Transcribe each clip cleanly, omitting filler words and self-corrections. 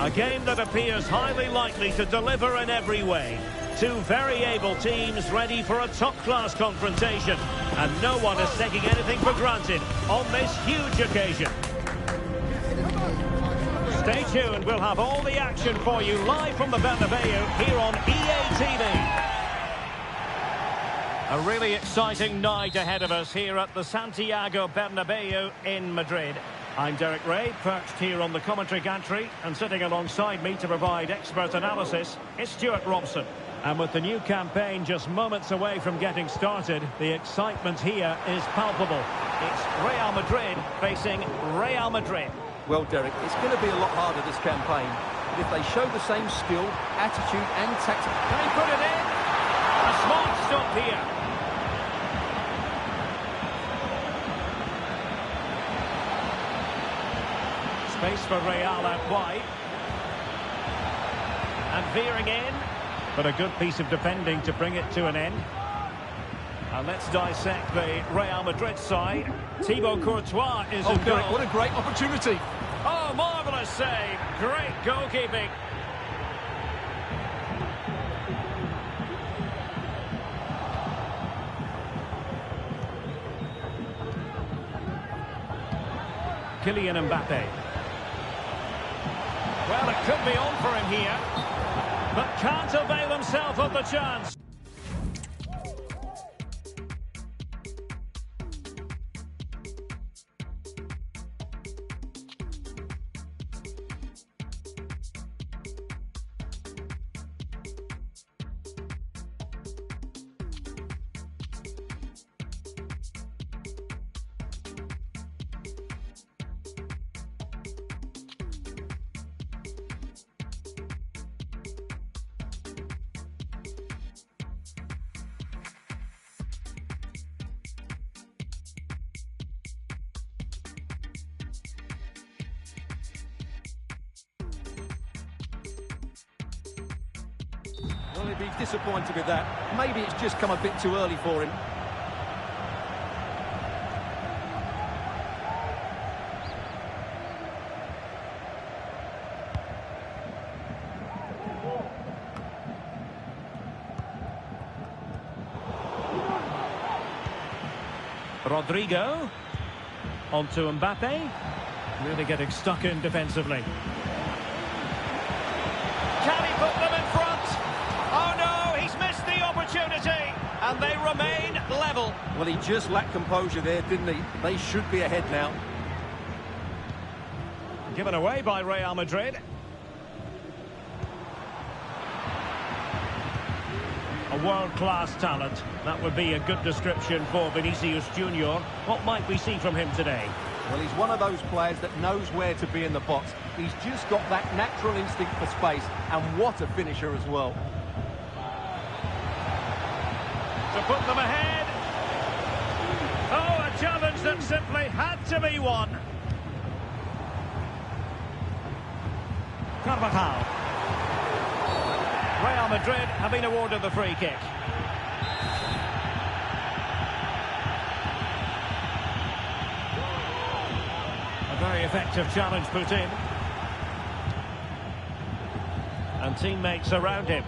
A game that appears highly likely to deliver in every way. Two very able teams ready for a top-class confrontation. And no one is taking anything for granted on this huge occasion. Stay tuned, we'll have all the action for you live from the Bernabeu here on EA TV. A really exciting night ahead of us here at the Santiago Bernabeu in Madrid. I'm Derek Ray, perched here on the commentary gantry, and sitting alongside me to provide expert analysis is Stuart Robson. And with the new campaign just moments away from getting started, the excitement here is palpable. It's Real Madrid facing Real Madrid. Well, Derek, it's going to be a lot harder this campaign. But if they show the same skill, attitude and tactic... Can he put it in? A smart stop here. Space for Real out wide. And veering in. But a good piece of defending to bring it to an end. And let's dissect the Real Madrid side. Thibaut Courtois is in goal. What a great opportunity. Oh, marvellous save. Great goalkeeping. Kylian Mbappe. Well, it could be on for him here, but can't avail himself of the chance. Well, he'd be disappointed with that. Maybe it's just come a bit too early for him. Rodrigo. On to Mbappe. Really getting stuck in defensively. Can he put them in front? Oh no, he's missed the opportunity. And they remain level. Well, he just lacked composure there, didn't he? They should be ahead now. Given away by Real Madrid. A world-class talent. That would be a good description for Vinicius Junior. What might we see from him today? Well, he's one of those players that knows where to be in the box. He's just got that natural instinct for space, and what a finisher as well. To put them ahead. Oh, a challenge that simply had to be won. Carvajal. Real Madrid have been awarded the free kick. A very effective challenge put in. And teammates around him.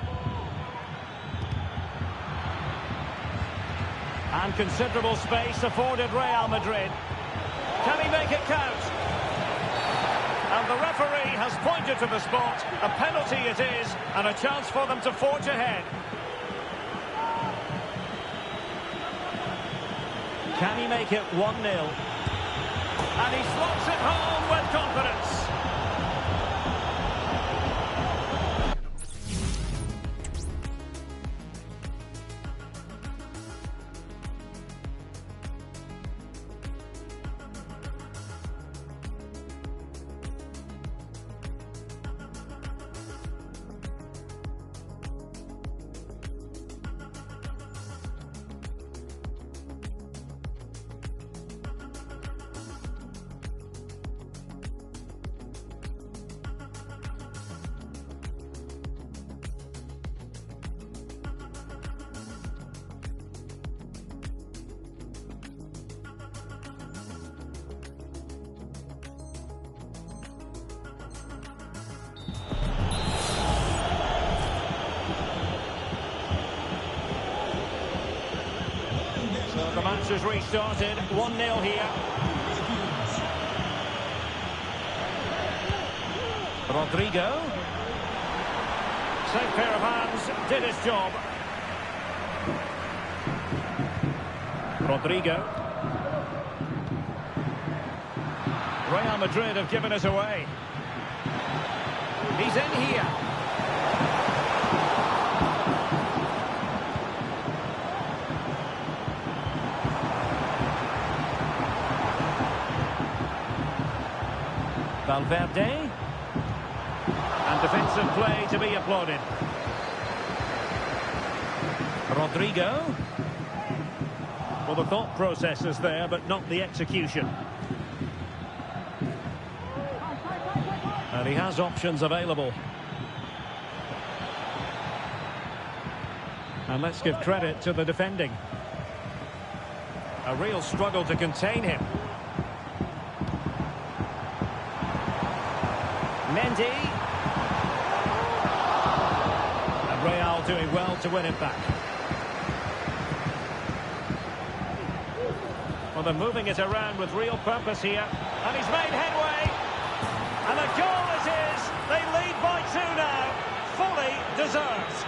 And considerable space afforded Real Madrid. Can he make it count? And the referee has pointed to the spot. A penalty it is, and a chance for them to forge ahead. Can he make it 1-0? And he slots it home with confidence. has restarted. 1-0 here. Rodrigo. Safe pair of hands, did his job. Rodrigo. Real Madrid have given us away. He's in here. Valverde. And defensive play to be applauded. Rodrigo. Well, the thought process is there, but not the execution. And he has options available. And let's give credit to the defending. A real struggle to contain him. Mendy. And Real doing well to win it back. Well, they're moving it around with real purpose here. And he's made headway. And a goal it is. They lead by 2 now. Fully deserved.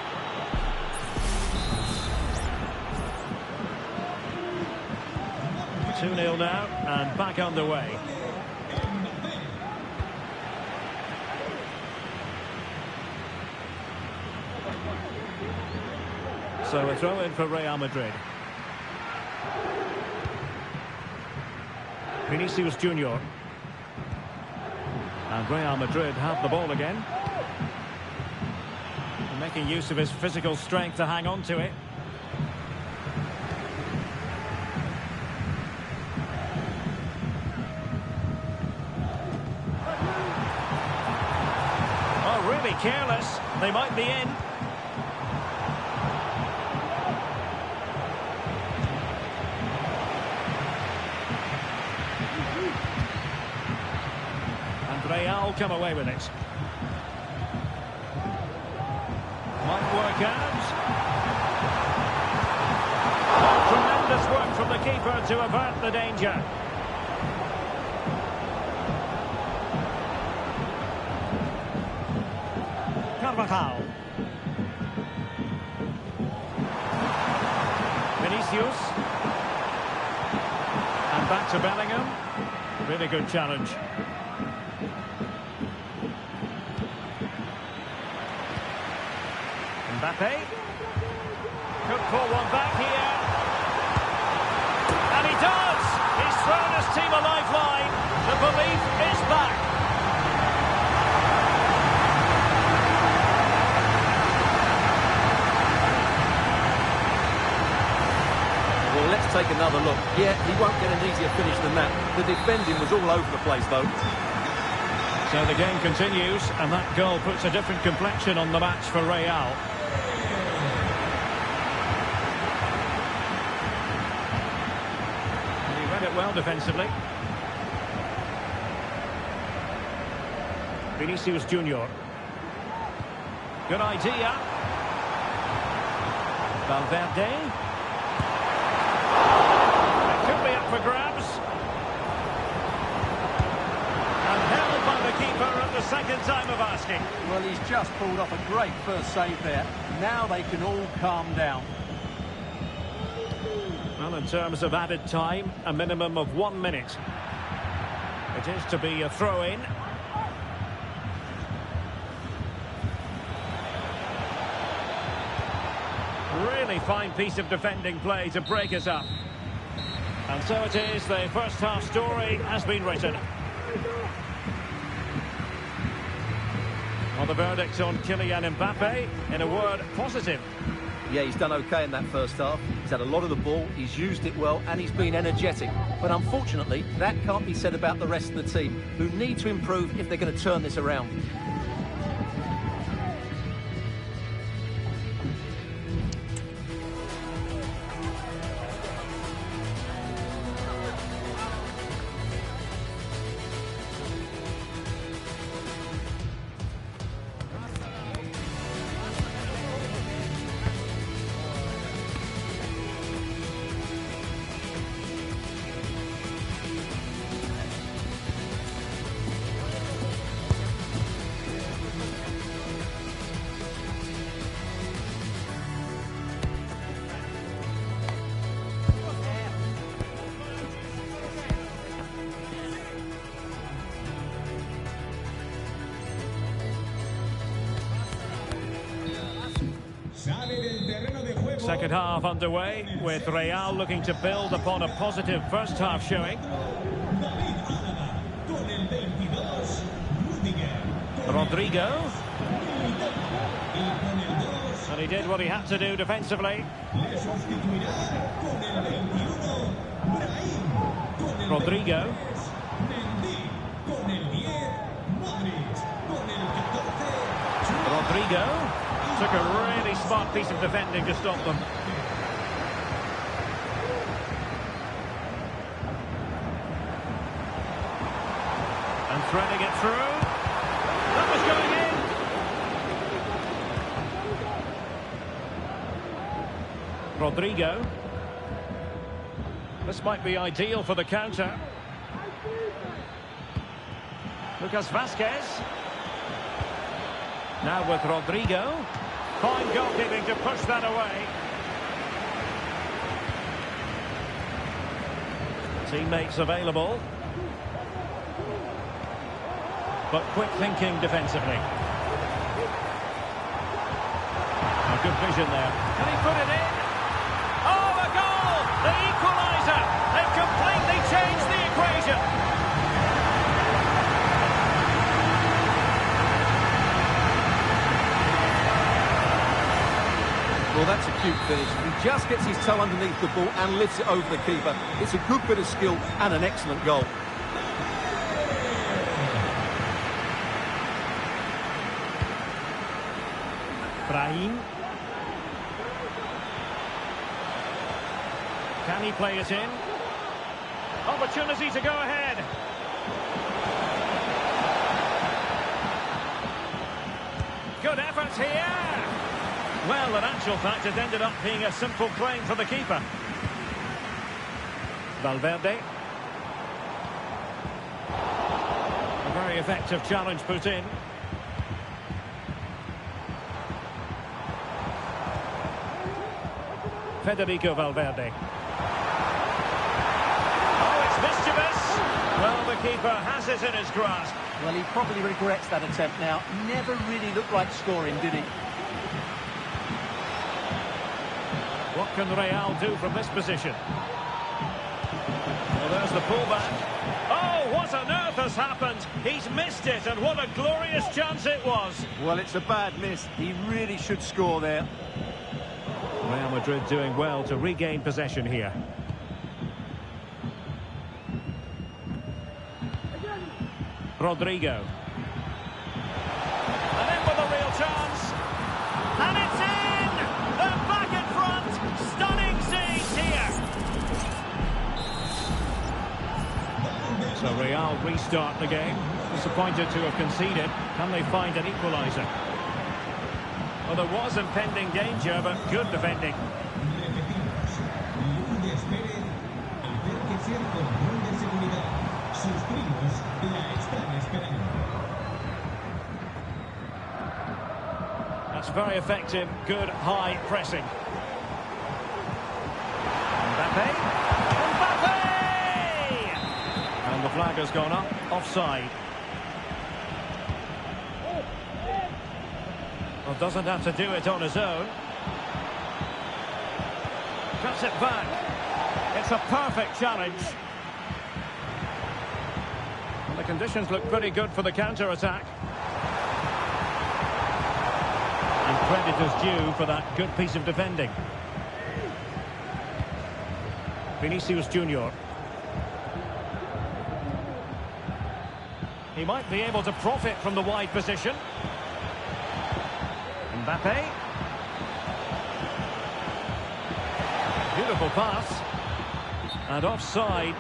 Two 2-0 now and back underway. So a throw in for Real Madrid. Vinicius Junior. And Real Madrid have the ball again. Making use of his physical strength to hang on to it. Oh, really careless. They might be in. Real come away with it. Might work out. Oh, tremendous work from the keeper to avert the danger. Carvajal. Vinicius. And back to Bellingham. Really good challenge. Mbappe could pull one back here, and he does. He's thrown his team a lifeline. The belief is back. Well, let's take another look. Yeah, he won't get an easier finish than that. The defending was all over the place, though. So the game continues, and that goal puts a different complexion on the match for Real. Well defensively. Vinicius Junior. Good idea. Valverde. It could be up for grabs. And held by the keeper at the second time of asking. Well, he's just pulled off a great first save there. Now they can all calm down. Well, in terms of added time, a minimum of 1 minute. It is to be a throw-in. Really fine piece of defending play to break us up. And so it is, the first half story has been written. Well, the verdict on Kylian Mbappe, in a word, positive. Yeah, he's done okay in that first half. He's had a lot of the ball, he's used it well, and he's been energetic. But unfortunately, that can't be said about the rest of the team, who need to improve if they're going to turn this around. Second half underway, with Real looking to build upon a positive first half showing. Rodrigo. And he did what he had to do defensively. Rodrigo. Rodrigo took a really smart piece of defending to stop them. And threading it through. That was going in. Rodrigo. This might be ideal for the counter. Lucas Vazquez. Now with Rodrigo. Fine goalkeeping to push that away. Teammates available. But quick thinking defensively. A good vision there. Can he put it in? Oh, a goal! The equaliser! They've completely changed the equation. Well, that's a cute finish. He just gets his toe underneath the ball and lifts it over the keeper. It's a good bit of skill and an excellent goal. Brahim. Can he play it in? Opportunity to go ahead. Good effort here. Well, in actual fact, it ended up being a simple claim for the keeper. Valverde. A very effective challenge put in. Federico Valverde. Oh, it's mischievous. Well, the keeper has it in his grasp. Well, he probably regrets that attempt now. Never really looked like scoring, did he? What can Real do from this position? Well, there's the pullback. Oh, what on earth has happened? He's missed it, and what a glorious chance it was. Well, it's a bad miss. He really should score there. Real Madrid doing well to regain possession here. Rodrigo. And in with a real chance. And it's in! They're back in front! Stunning scenes here! So Real restart the game. Disappointed to have conceded. Can they find an equaliser? Well, there was impending danger, but good defending. That's very effective, good high pressing. Mbappe! Mbappe! And the flag has gone up, offside. Well, doesn't have to do it on his own. Cuts it back. It's a perfect challenge. And the conditions look pretty good for the counter-attack. And credit is due for that good piece of defending. Vinicius Junior. He might be able to profit from the wide position. Mbappe. Beautiful pass. And offside.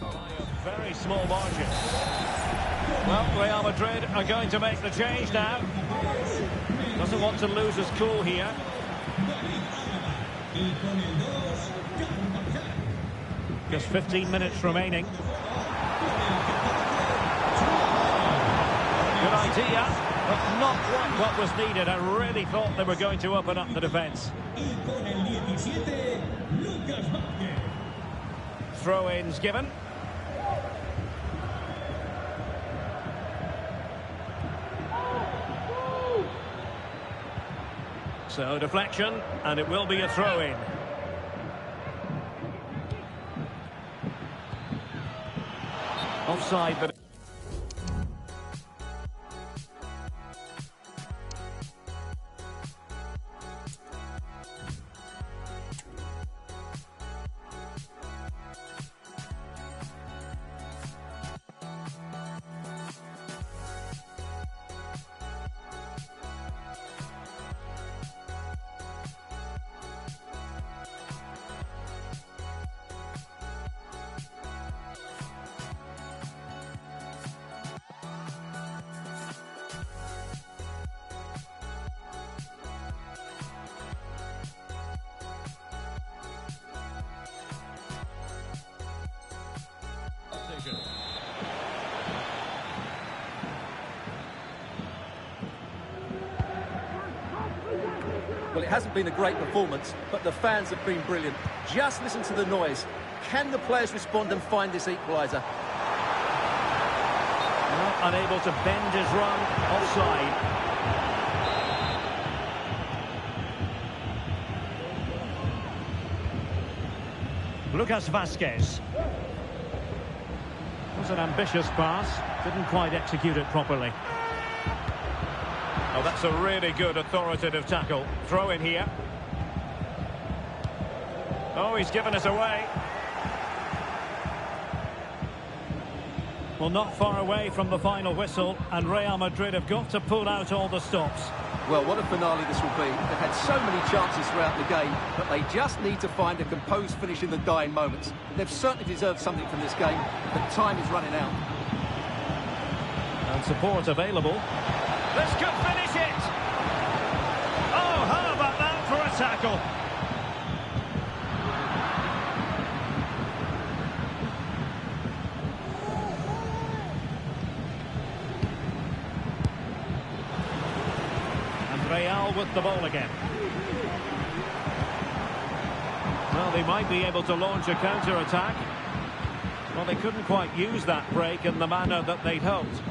By a very small margin. Well, Real Madrid are going to make the change now. Doesn't want to lose his cool here. Just 15 minutes remaining. Good idea, but not quite what was needed. I really thought they were going to open up the defence. Throw-ins given. So deflection, and it will be a throw-in. Offside, but... Well, it hasn't been a great performance, but the fans have been brilliant. Just listen to the noise. Can the players respond and find this equaliser? Not unable to bend his run. Offside. Lucas Vazquez. It was an ambitious pass. Didn't quite execute it properly. Oh, that's a really good authoritative tackle. Throw in here. Oh, he's given us away. Well, not far away from the final whistle, and Real Madrid have got to pull out all the stops. Well, what a finale this will be. They've had so many chances throughout the game, but they just need to find a composed finish in the dying moments. They've certainly deserved something from this game, but time is running out. And support available. This could finish it! Oh, how about that for a tackle? And Real with the ball again. Well, they might be able to launch a counter-attack. Well, they couldn't quite use that break in the manner that they'd hoped.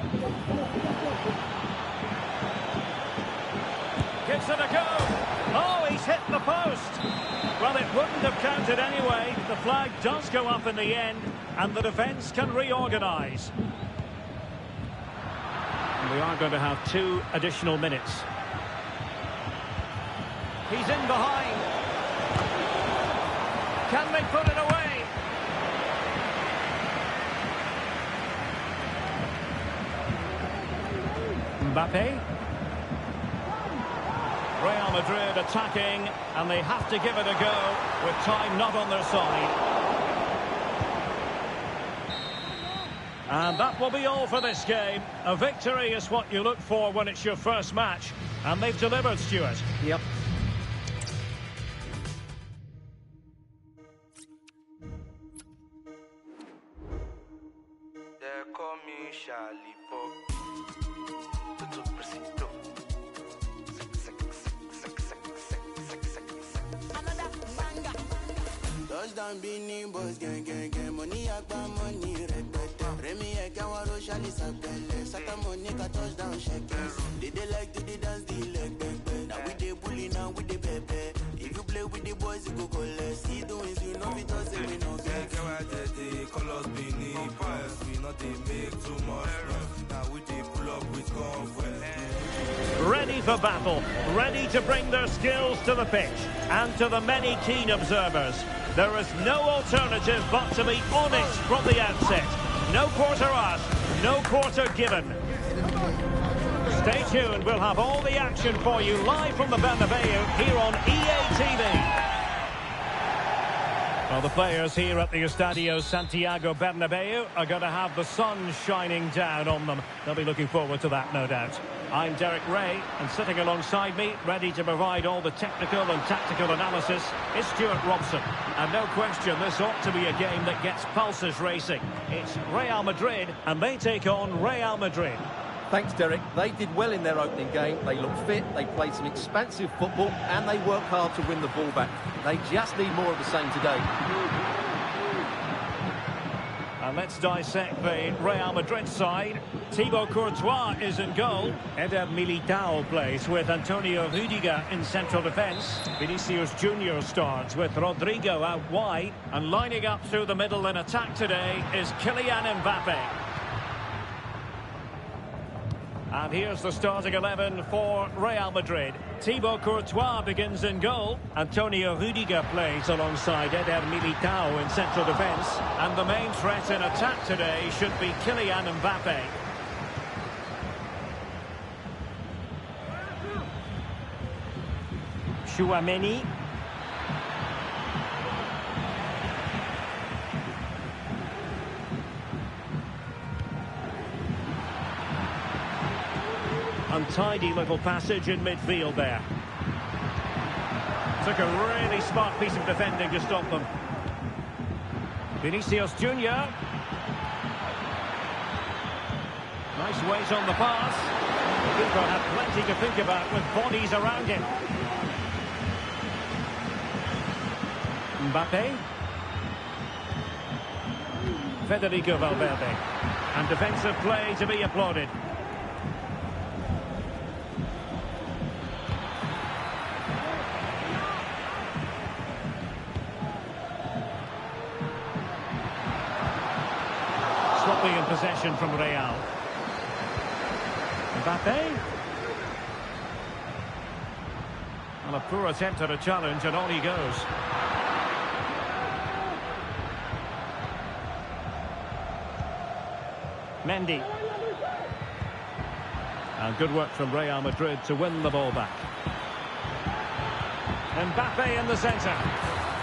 Gives it a go. Oh, he's hit the post. Well, it wouldn't have counted anyway. The flag does go up in the end, and the defence can reorganise. We are going to have 2 additional minutes. He's in behind. Can they put it away? Mbappe. Real Madrid attacking, and they have to give it a go with time not on their side. And that will be all for this game. A victory is what you look for when it's your first match, and they've delivered, Stuart. Yep. Touchdown, Beanie Boys, gang, money, money, red, Remy, Kawaro, Shali, Sapele, Saka, Monica, touchdown, shakers. They like to dance the leg, bang. Now we they bully, now we they pepe. If you play with the boys, you go less. See doing, you know, it does we no get. They colors, Beanie Boys, we not they make too much. Now we they pull up with comfort. Ready for battle, ready to bring their skills to the pitch, and to the many keen observers. There is no alternative but to be on it from the outset. No quarter asked, no quarter given. Stay tuned, we'll have all the action for you live from the Bernabeu here on EA TV. Well, the players here at the Estadio Santiago Bernabeu are going to have the sun shining down on them. They'll be looking forward to that, no doubt. I'm Derek Ray, and sitting alongside me, ready to provide all the technical and tactical analysis, is Stuart Robson. And no question, this ought to be a game that gets pulses racing. It's Real Madrid, and they take on Real Madrid. Thanks, Derek. They did well in their opening game. They looked fit, they played some expansive football, and they worked hard to win the ball back. They just need more of the same today. And let's dissect the Real Madrid side. Thibaut Courtois is in goal. Eder Militao plays with Antonio Rudiger in central defence. Vinicius Junior starts with Rodrigo out wide. And lining up through the middle in attack today is Kylian Mbappe. And here's the starting 11 for Real Madrid. Thibaut Courtois begins in goal. Antonio Rudiger plays alongside Eder Militao in central defence. And the main threat in attack today should be Kylian Mbappe. Chouameni. Untidy little passage in midfield there. Took a really smart piece of defending to stop them. Vinicius Junior. Nice weight on the pass. The keeper had plenty to think about with bodies around him. Mbappe. Federico Valverde. And defensive play to be applauded. Sloppy in possession from Real. Mbappe. And a poor attempt at a challenge, and on he goes. Mendy. And good work from Real Madrid to win the ball back. Mbappe in the centre.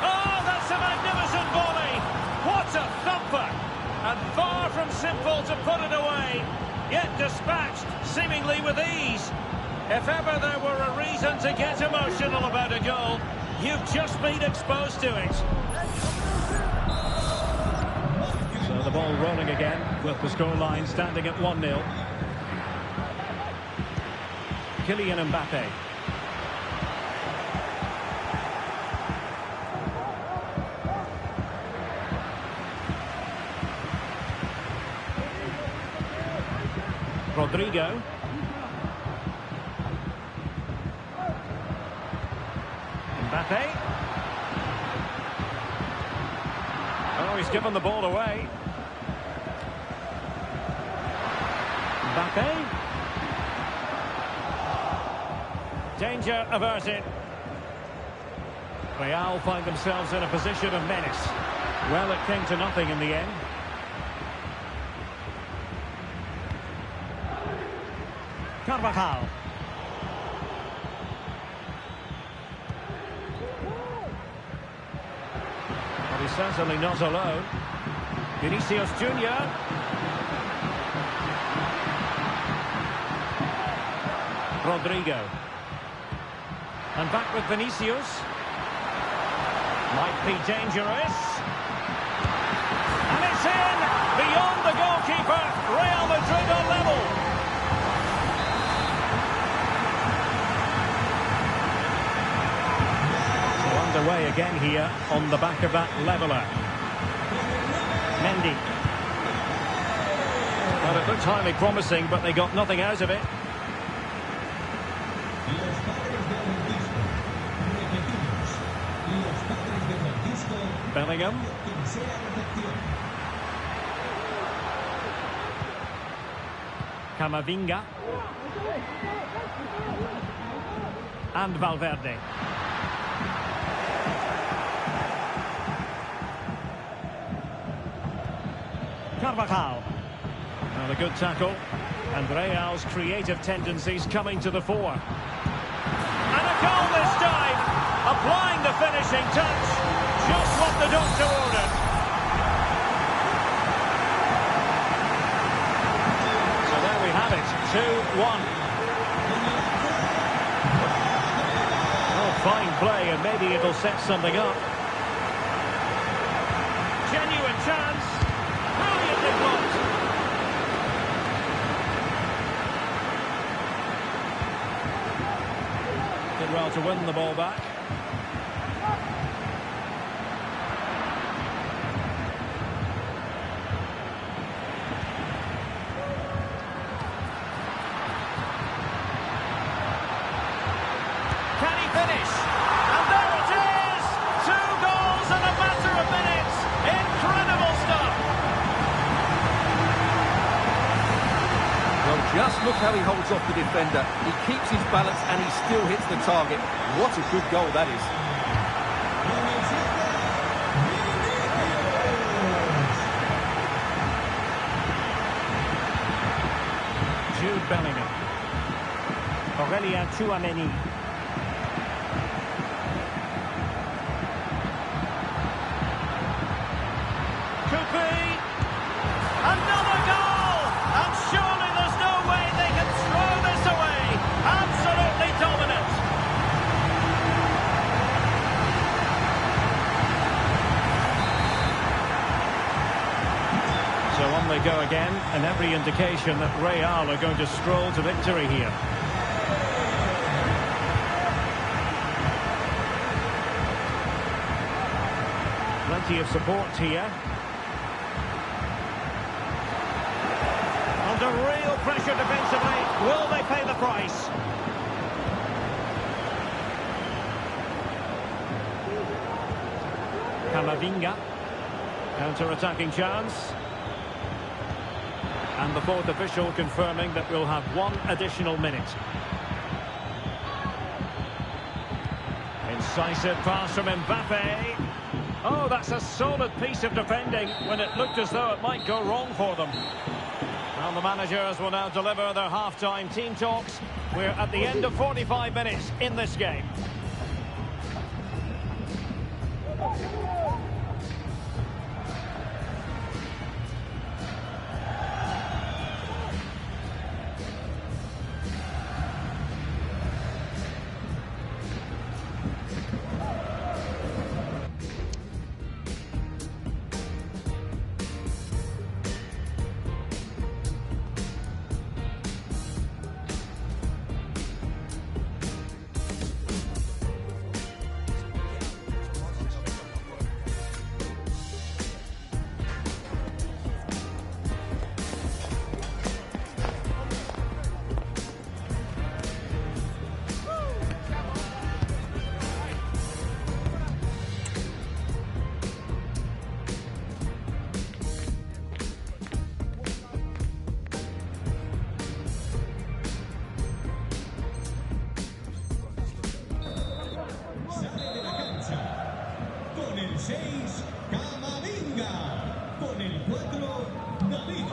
Oh, that's a magnificent volley! What a thumper! And far from simple to put it away, yet dispatched seemingly with ease. If ever there were a reason to get emotional about a goal, you've just been exposed to it. So the ball rolling again with the scoreline standing at 1-0. Kylian Mbappe. Rodrigo. Mbappe. Oh, he's given the ball away. Mbappe. Danger averted. Real find themselves in a position of menace. Well, it came to nothing in the end. Carvajal. But he's certainly not alone. Vinicius Junior. Rodrigo. And back with Vinicius. Might be dangerous. And it's in! Beyond the goalkeeper. Real Madrid are level. Underway again here on the back of that leveller. Mendy. Well, it looked highly promising, but they got nothing out of it. Bellingham. Camavinga. And Valverde. Carvajal. And a good tackle. And Real's creative tendencies coming to the fore. And a goal this time! A applying the finishing touch. Just what the doctor ordered. So there we have it, 2-1. Oh, fine play, and maybe it'll set something up. Genuine chance. Brilliantly blocked. Did well to win the ball back. Can he finish? And there it is! 2 goals in a matter of minutes. Incredible stuff. Well, just look how he holds off the defender. He keeps his balance and he still hits the target. What a good goal that is. Jude Bellingham. Aurélien Tchouameni. Another goal! And surely there's no way they can throw this away. Absolutely dominant. So on they go again, and every indication that Real are going to stroll to victory here. Plenty of support here. Under real pressure defensively. Will they pay the price? Camavinga. Counter-attacking chance. And the fourth official confirming that we'll have 1 additional minute. Incisive pass from Mbappe. Oh, that's a solid piece of defending when it looked as though it might go wrong for them. And the managers will now deliver their half-time team talks. We're at the end of 45 minutes in this game.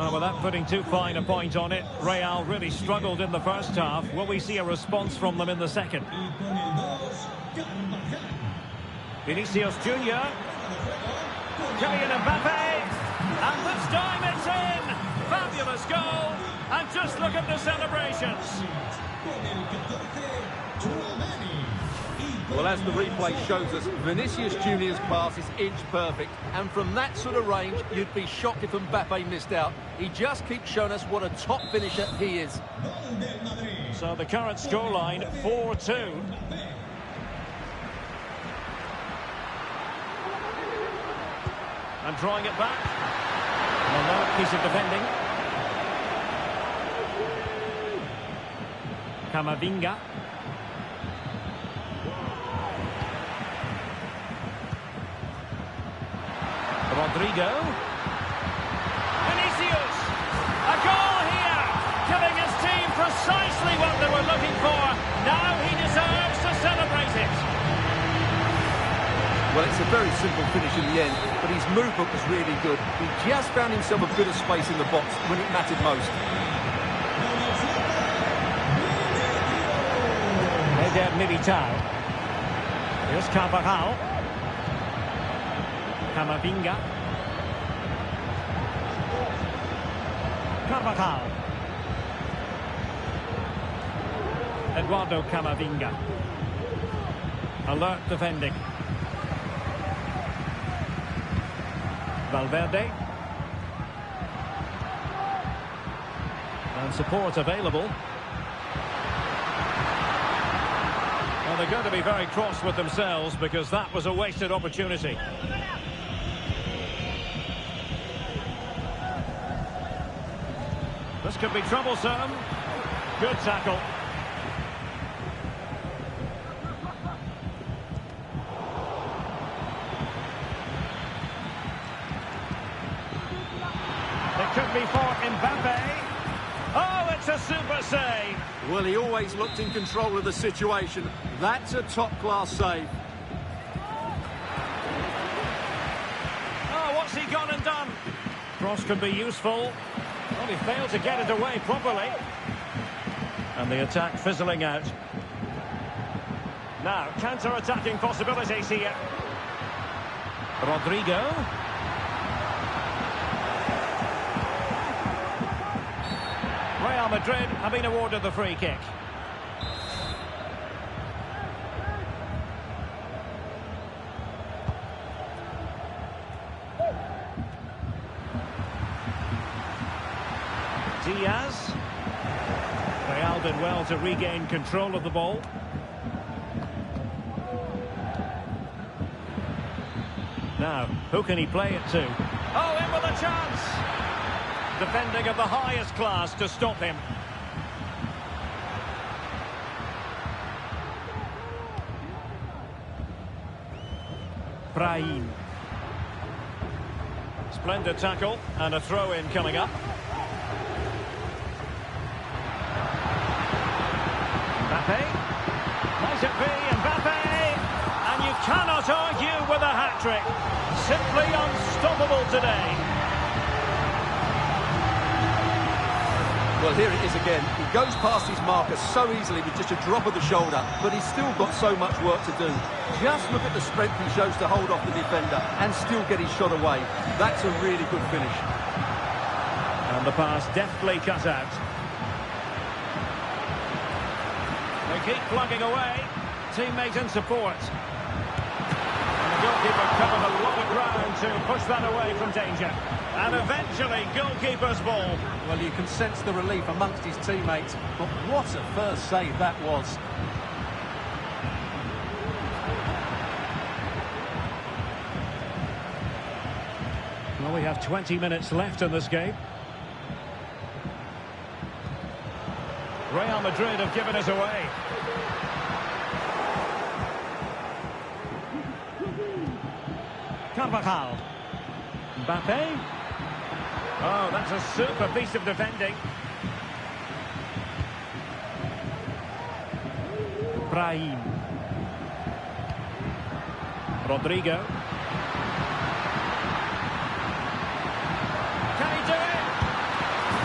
Oh, without putting too fine a point on it, Real really struggled in the first half. Will we see a response from them in the second? Vinicius Junior. Kylian Mbappe. And this time it's in. Fabulous goal. And just look at the celebrations. Well, as the replay shows us, Vinicius Junior's pass is inch perfect. And from that sort of range, you'd be shocked if Mbappe missed out. He just keeps showing us what a top finisher he is. So the current scoreline, 4-2. And drawing it back. Another piece of defending. Camavinga. Rodrigo. Vinicius. A goal here. Giving his team precisely what they were looking for. Now he deserves to celebrate it. Well, it's a very simple finish in the end, but his movement was really good. He just found himself a bit of space in the box when it mattered most. Eder Militao. Here's Carvajal. Camavinga. Carvajal. Eduardo Camavinga. Alert defending. Valverde. And support available. Well, they're going to be very cross with themselves because that was a wasted opportunity. This could be troublesome. Good tackle. It could be for Mbappe. Oh, it's a super save. Well, he always looked in control of the situation. That's a top-class save. Oh, what's he gone and done? Cross could be useful. Well, he failed to get it away properly. And the attack fizzling out. Now, counter-attacking possibilities here. Rodrigo. Real Madrid have been awarded the free kick. Diaz. Real did well to regain control of the ball. Now, who can he play it to? Oh, in with a chance! Defending of the highest class to stop him. Brahim. Splendid tackle and a throw-in coming up. Mbappe. Might it be Mbappe? And you cannot argue with a hat-trick. Simply unstoppable today. Well, here it is again. He goes past his marker so easily with just a drop of the shoulder, but he's still got so much work to do. Just look at the strength he shows to hold off the defender and still get his shot away. That's a really good finish. And the pass deftly cut out. They keep plugging away. Teammate in support. And the goalkeeper covered a lot of ground to push that away from danger. And eventually, goalkeeper's ball. Well, you can sense the relief amongst his teammates, but what a first save that was. Well, we have 20 minutes left in this game. Real Madrid have given us away. Carvajal. Mbappe. Oh, that's a super piece of defending. Brahim. Rodrigo. Can he do it?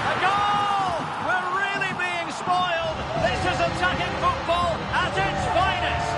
A goal! We're really being spoiled. This is attacking football at its finest.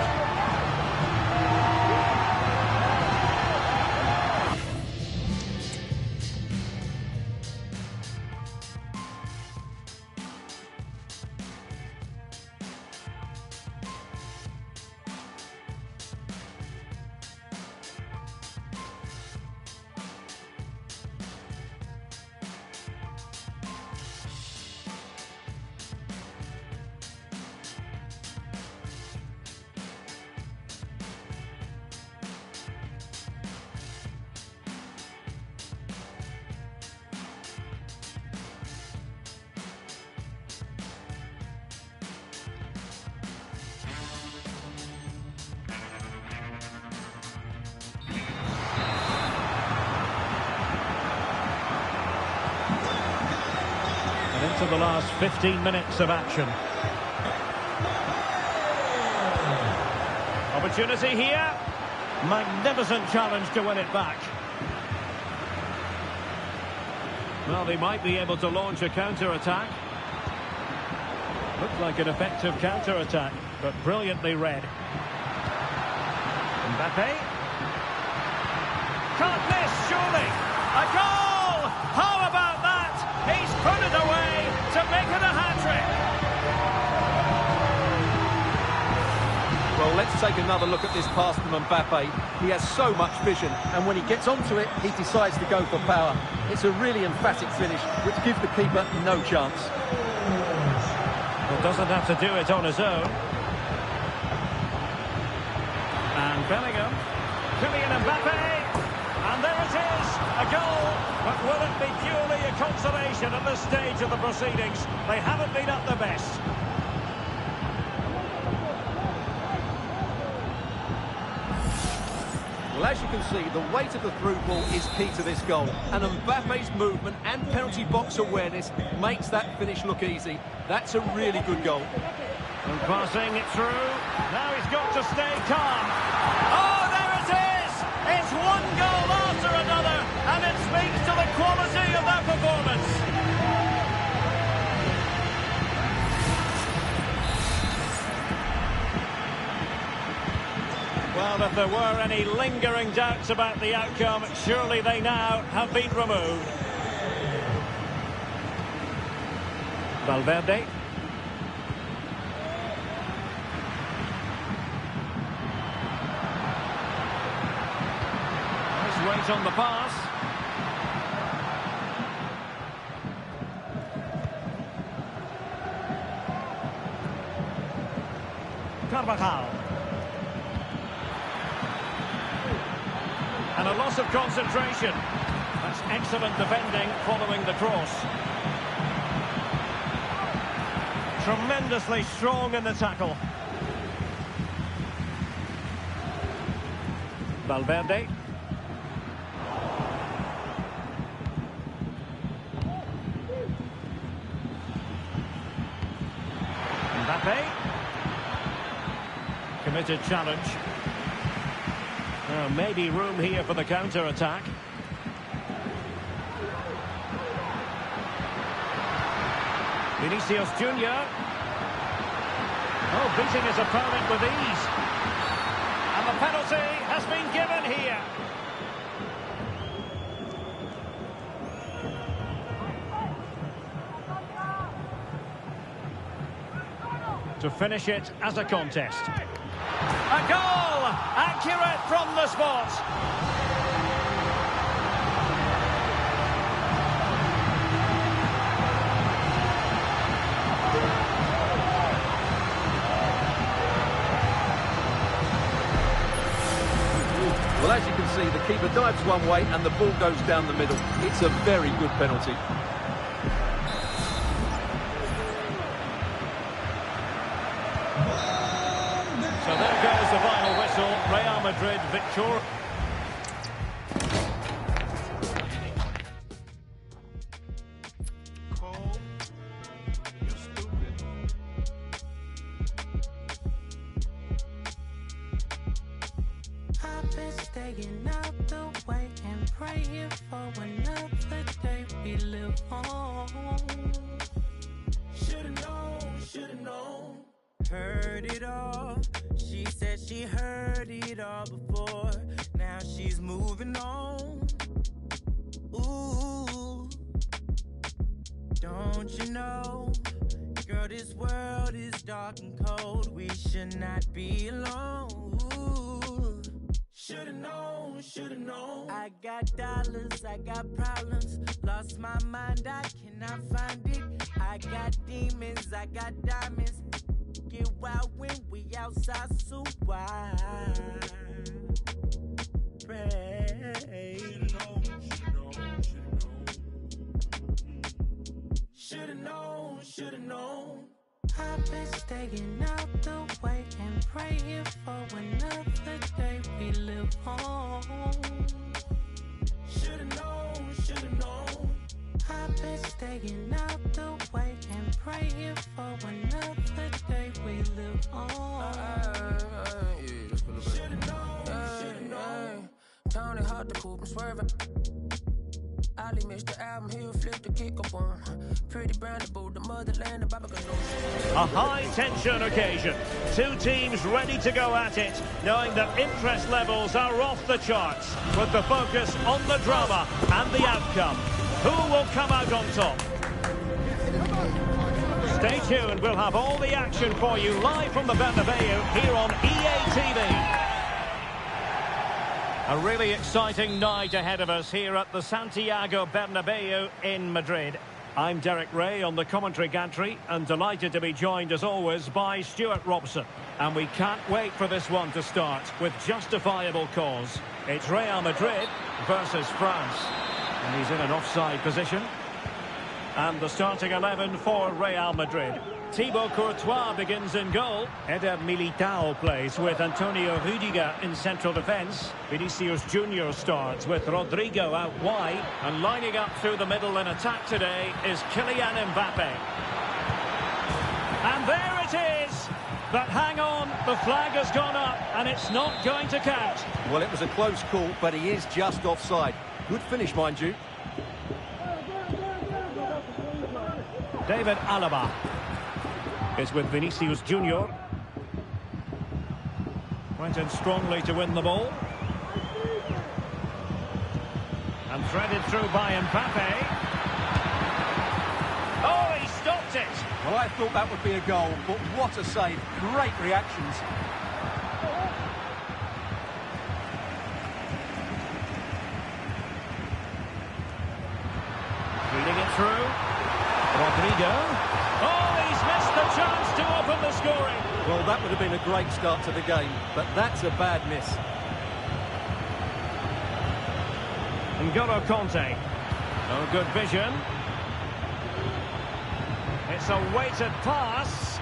To the last 15 minutes of action. Opportunity here. Magnificent challenge to win it back. Well, they might be able to launch a counter-attack. Looked like an effective counter-attack, but brilliantly read. Mbappe. Can't miss, surely. A goal! How about that? He's put it away to make it a hat-trick. Well, let's take another look at this pass from Mbappe. He has so much vision, and when he gets onto it, he decides to go for power. It's a really emphatic finish, which gives the keeper no chance. Well, doesn't have to do it on his own. And Bellingham. Kylian Mbappe. And there it is, a goal. But will it be purely a consolation at this stage of the proceedings? They haven't been at their best. Well, as you can see, the weight of the through ball is key to this goal. And Mbappe's movement and penalty box awareness makes that finish look easy. That's a really good goal. And passing it through. Now he's got to stay calm. Oh, there it is! It's one goal after another, and it speaks to the quality of that performance. Well, if there were any lingering doubts about the outcome, surely they now have been removed. Valverde. Nice weight on the pass. Carvajal. And a loss of concentration. That's excellent defending following the cross. Tremendously strong in the tackle. Valverde. Mbappe. Committed challenge. Maybe room here for the counter-attack. Vinicius Junior. Oh, beating his opponent with ease. And the penalty has been given here. To finish it as a contest. A goal! Accurate from the spot. Well, as you can see, the keeper dives one way and the ball goes down the middle. It's a very good penalty. So there goes the final whistle. Real Madrid victorious. I've been staying out the way and praying for another day we live on. Should've known. Heard it all. She said she heard it all before. Now she's moving on. Ooh, don't you know, girl, this world is dark and cold. We should not be alone. Ooh, should've known. I got dollars, I got problems. Lost my mind, I cannot find it. I got demons, I got diamonds. Get wild when we outside, so wide. Pray. Should've known. I've been staying out the way and praying for another day we live on. Should've known. I've been staying out the way and praying for another day we live on. Should've known. Tony hard to coop and swerving. Ali mixed the album, he'll flip the kick up on. Pretty brandable, the motherland, the Baba A high-tension occasion. Two teams ready to go at it, knowing that interest levels are off the charts, with the focus on the drama and the outcome. Who will come out on top? Stay tuned, we'll have all the action for you live from the Bernabeu here on EA TV. A really exciting night ahead of us here at the Santiago Bernabeu in Madrid. I'm Derek Ray on the commentary gantry and delighted to be joined as always by Stuart Robson. And we can't wait for this one to start with justifiable cause. It's Real Madrid versus France. And he's in an offside position. And the starting 11 for Real Madrid. Thibaut Courtois begins in goal. Eder Militao plays with Antonio Rudiger in central defence. Vinicius Junior starts with Rodrigo out wide. And lining up through the middle in attack today is Kylian Mbappe. And there it is! But hang on, the flag has gone up and it's not going to count. Well, it was a close call, but he is just offside. Good finish, mind you. David Alaba is with Vinicius Junior. Went in strongly to win the ball. And threaded through by Mbappe. Oh, he stopped it! Well, I thought that would be a goal, but what a save. Great reactions. Feeding it through. Rodrigo. Oh, he's missed the chance to open the scoring. Well, that would have been a great start to the game, but that's a bad miss. N'Golo Kanté. No good vision. It's a weighted pass.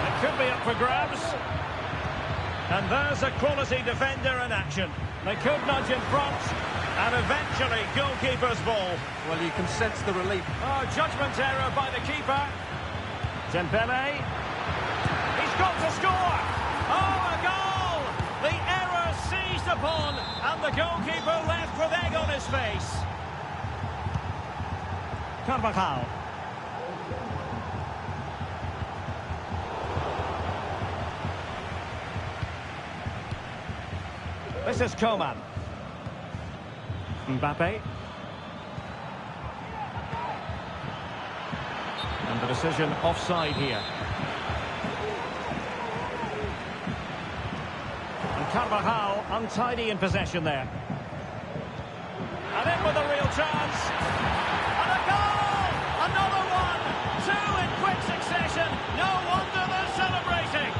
It could be up for grabs. And there's a quality defender in action. They could nudge in front. And eventually, goalkeeper's ball. Well, you can sense the relief. Oh, judgment error by the keeper. Dembele. He's got to score. Oh, a goal! The error seized upon, and the goalkeeper left with egg on his face. Carvajal. This is Coman. Mbappe. And the decision offside here. And Carvajal untidy in possession there. And in with a real chance. And a goal! Another one! Two in quick succession. No wonder they're celebrating.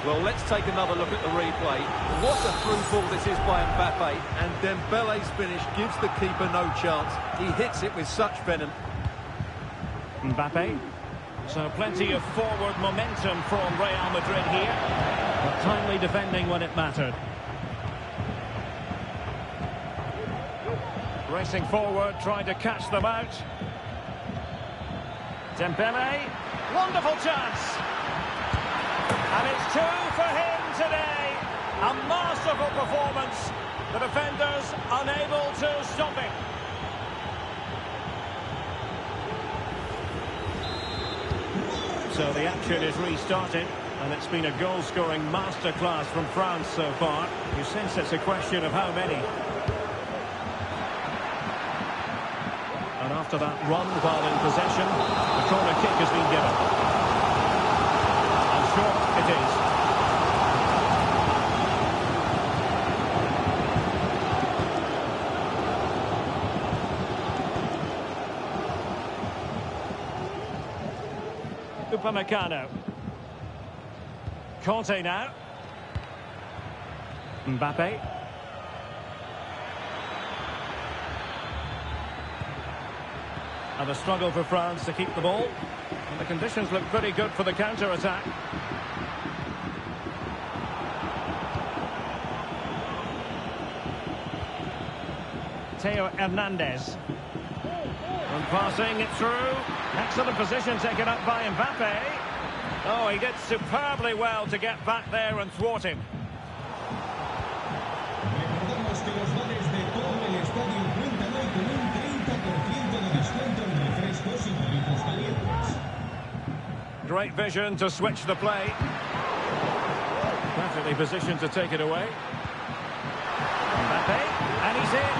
Well, let's take another look at the replay. What a through ball this is by Mbappe, and Dembele's finish gives the keeper no chance. He hits it with such venom. Mbappe. So plenty of forward momentum from Real Madrid here, but timely defending when it mattered. Racing forward, trying to catch them out. Dembele. Wonderful chance. And it's two for him today. A masterful performance. The defenders unable to stop him. So the action is restarted. And it's been a goal-scoring masterclass from France so far. You sense it's a question of how many. And after that run while in possession, the corner kick has been given. Short it is. Upamecano. Kanté now. Mbappe. And a struggle for France to keep the ball. And the conditions look pretty good for the counter-attack. Theo Hernandez. And passing it through. Excellent position taken up by Mbappe. Oh, he did superbly well to get back there and thwart him. Recordamos que los bares de todo el estadio cuentan hoy con un 30% de descuento en refrescos y doritos calientes. Great vision to switch the play. Perfectly positioned to take it away. Mbappe, and he's in.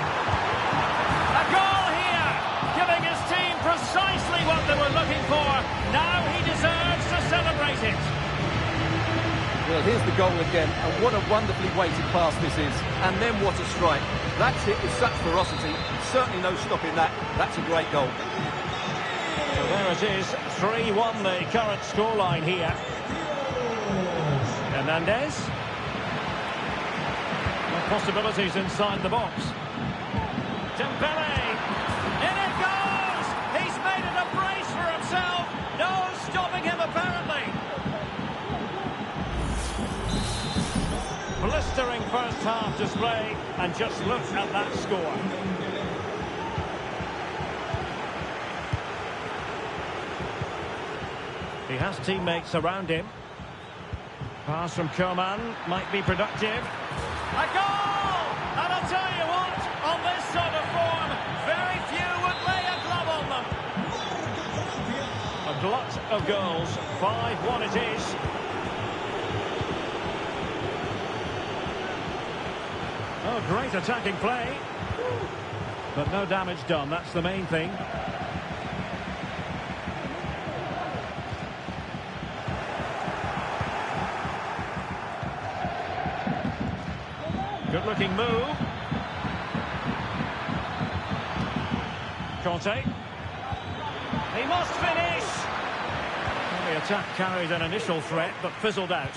A goal here, giving his team precisely what they were looking for. Now he deserves to celebrate it. Well, here's the goal again, and what a wonderfully weighted pass this is. And then what a strike. That's hit with such ferocity. Certainly no stopping that. That's a great goal. So there it is, 3-1 the current scoreline here. Hernandez. Possibilities inside the box. Dembele. In it goes! He's made it a brace for himself. No stopping him apparently. Blistering first half display, and just look at that score. He has teammates around him. Pass from Coman might be productive. A goal! And I'll tell you what, on this sort of form, very few would lay a glove on them. A glut of goals, 5-1 it is. Oh, great attacking play. But no damage done, that's the main thing. Good-looking move. Conte. He must finish. Well, the attack carried an initial threat, but fizzled out.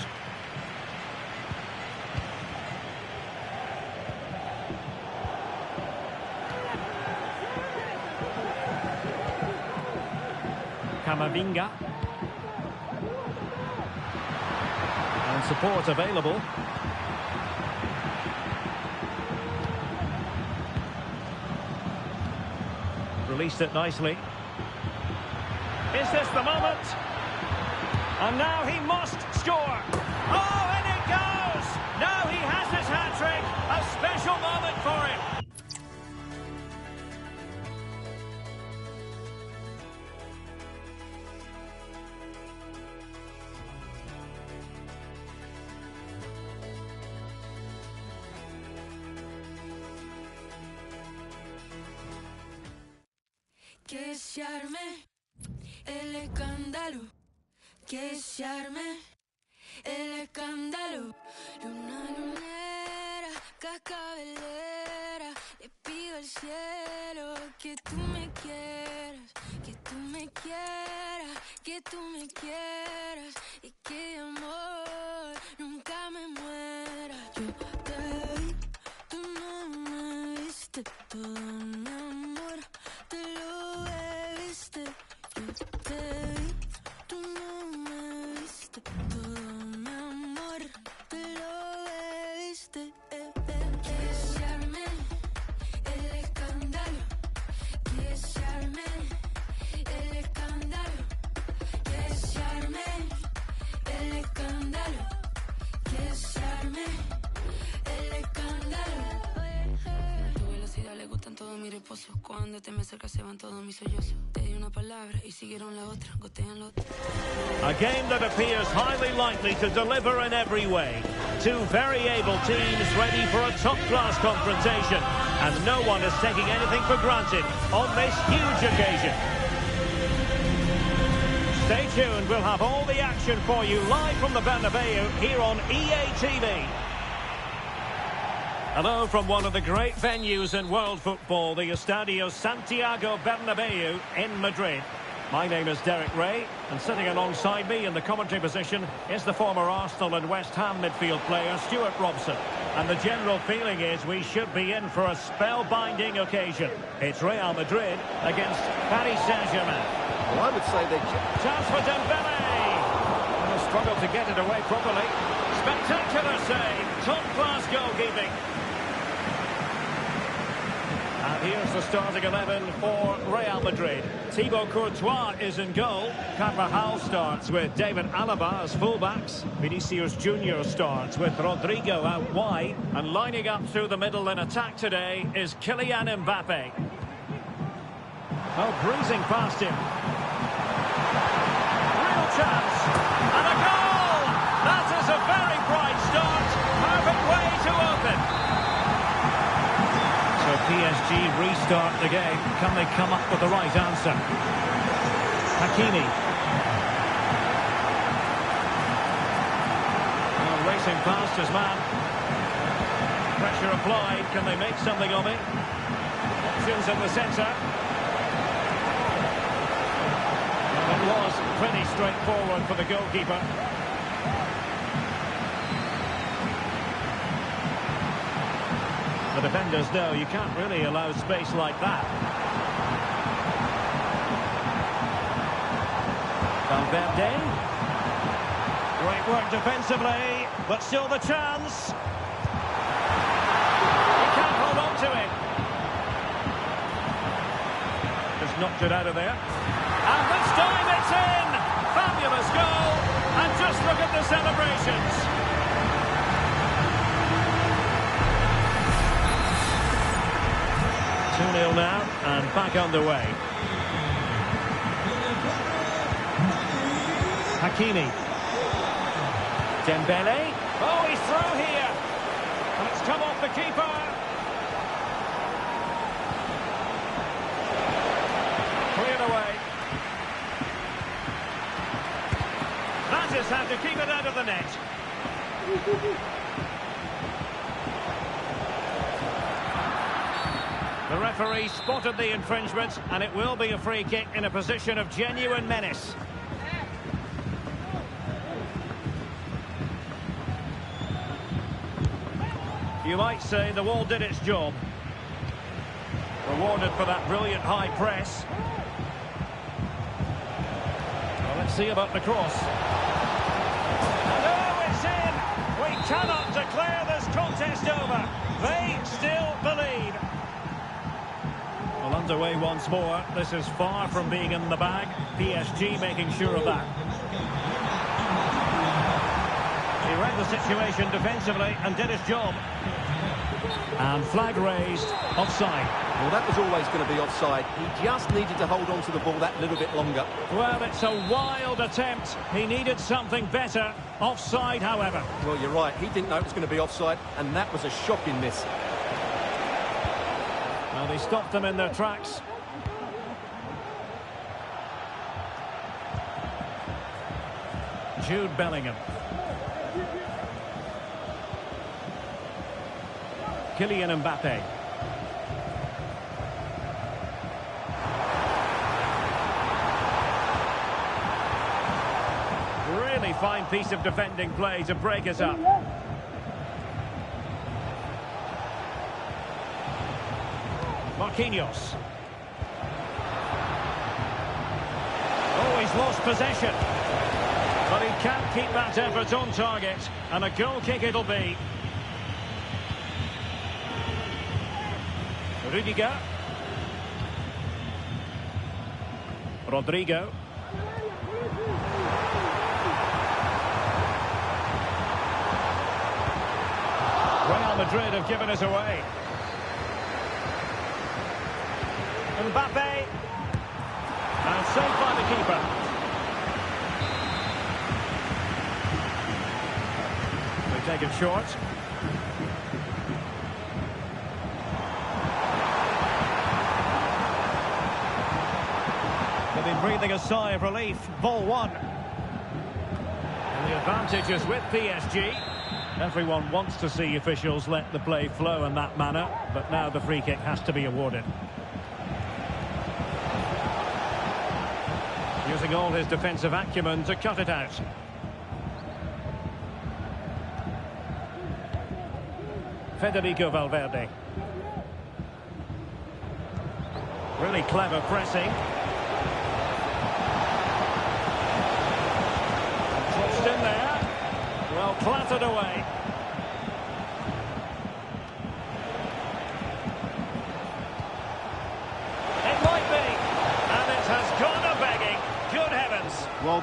Camavinga. And support available. Released it nicely. Is this the moment? And now he must score. Oh, and it goes! Now he has his hat-trick. A special moment for him. Que se arme el escándalo, que se arme el escándalo. Luna lunera, cascabelera, le pido al cielo que tú me quieras, que tú me quieras, que tú me quieras y que de amor nunca me muera. Yo te vi, tú no me viste, todo mi amor te lo bebiste. Yo te vi, tú no me viste, todo mi amor te lo bebiste. Que se arme el escándalo, que se arme el escándalo, que se arme el escándalo, que se arme el escándalo. A tu velocidad le gustan todos mis reposos. Cuando te me acercas se van todos mis sollozos. Te di una palabra y siguieron la otra, gotean la otra. A game that appears highly likely to deliver in every way. Two very able teams ready for a top-class confrontation. And no one is taking anything for granted on this huge occasion. Stay tuned, we'll have all the action for you live from the Bernabeu here on EA TV. Hello from one of the great venues in world football, the Estadio Santiago Bernabeu in Madrid. My name is Derek Ray, and sitting alongside me in the commentary position is the former Arsenal and West Ham midfield player Stuart Robson. And the general feeling is we should be in for a spellbinding occasion. It's Real Madrid against Paris Saint-Germain. Well, I would say they... Chance for Dembele! And struggled to get it away properly. Spectacular save, top-class goalkeeping. Here's the starting 11 for Real Madrid. Thibaut Courtois is in goal. Carvajal starts with David Alaba as fullbacks. Vinicius Junior starts with Rodrigo out wide. And lining up through the middle in attack today is Kylian Mbappe. Oh, breezing past him. Real chance. And a goal! That is a very bright start. Perfect way to open. So PSG restart the game. Can they come up with the right answer? Hakimi. Oh, racing past his man. Pressure applied. Can they make something of it? Options in the centre. Well, it was pretty straightforward for the goalkeeper. The defenders know you can't really allow space like that. Valverde. Great work defensively, but still the chance. He can't hold on to it. Just knocked it out of there. And this time it's in! Fabulous goal! And just look at the celebrations. 2-0 now, and back underway. Hakimi. Dembele. Oh, he's through here. And it's come off the keeper. Cleared away. That is how to keep it out of the net. The referee spotted the infringement, and it will be a free kick in a position of genuine menace. You might say the wall did its job. Rewarded for that brilliant high press. Well, let's see about the cross. And oh, it's in! We cannot declare this contest over. They still believe. Well, underway once more. This is far from being in the bag. PSG making sure of that. He read the situation defensively and did his job. And flag raised, offside. Well, that was always going to be offside. He just needed to hold on to the ball that little bit longer. Well, it's a wild attempt. He needed something better. Offside, however. Well, you're right. He didn't know it was going to be offside, and that was a shocking miss. Well, they stopped them in their tracks. Jude Bellingham. Kylian Mbappe. Really fine piece of defending play to break us up. Marquinhos. Oh, he's lost possession. But he can't keep that effort on target. And a goal kick it'll be. Rudiger. Rodrigo. Real Madrid have given us away. Mbappe. And saved by the keeper. They take it short. They've been breathing a sigh of relief. Ball one. And the advantage is with PSG. Everyone wants to see officials let the play flow in that manner, but now the free kick has to be awarded. Using all his defensive acumen to cut it out. Federico Valverde. Really clever pressing. Crossed in there. Well, clattered away.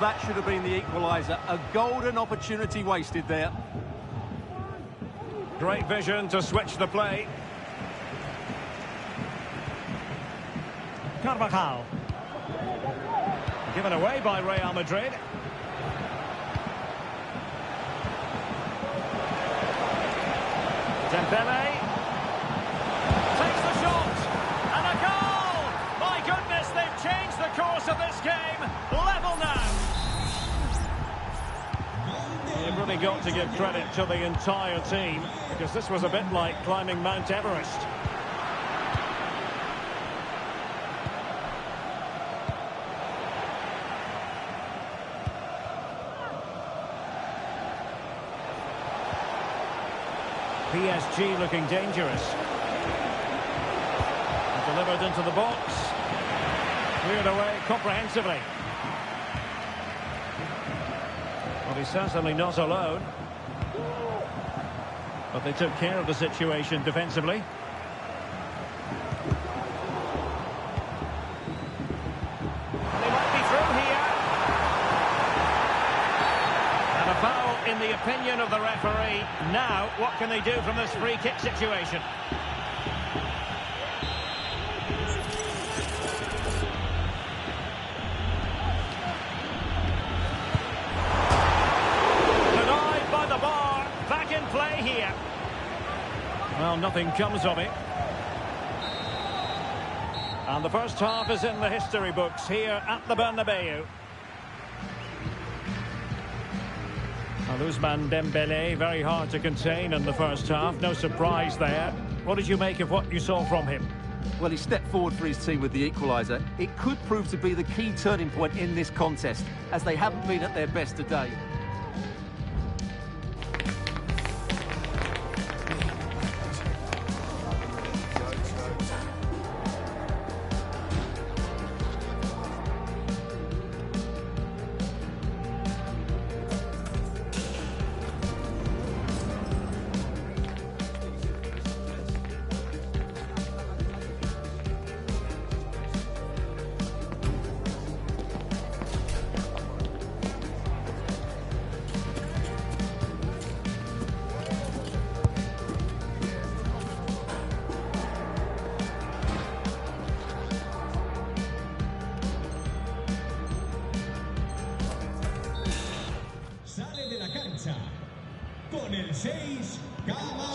that should have been the equaliser. A golden opportunity wasted there. Great vision to switch the play. Carvajal. Given away by Real Madrid. Dembele. Takes the shot. And a goal! My goodness, they've changed the course of this game. Level now. You've really got to give credit to the entire team, because this was a bit like climbing Mount Everest. PSG looking dangerous. Delivered into the box. Cleared away comprehensively. Well, he's certainly not alone. But they took care of the situation defensively. They might be through here. And a foul in the opinion of the referee. Now, what can they do from this free kick situation? Denied by the bar. Back in play here. Well, nothing comes of it. And the first half is in the history books here at the Bernabeu. Ousmane Dembele, very hard to contain in the first half. No surprise there. What did you make of what you saw from him? Well, he stepped forward for his team with the equaliser. It could prove to be the key turning point in this contest, as they haven't been at their best today.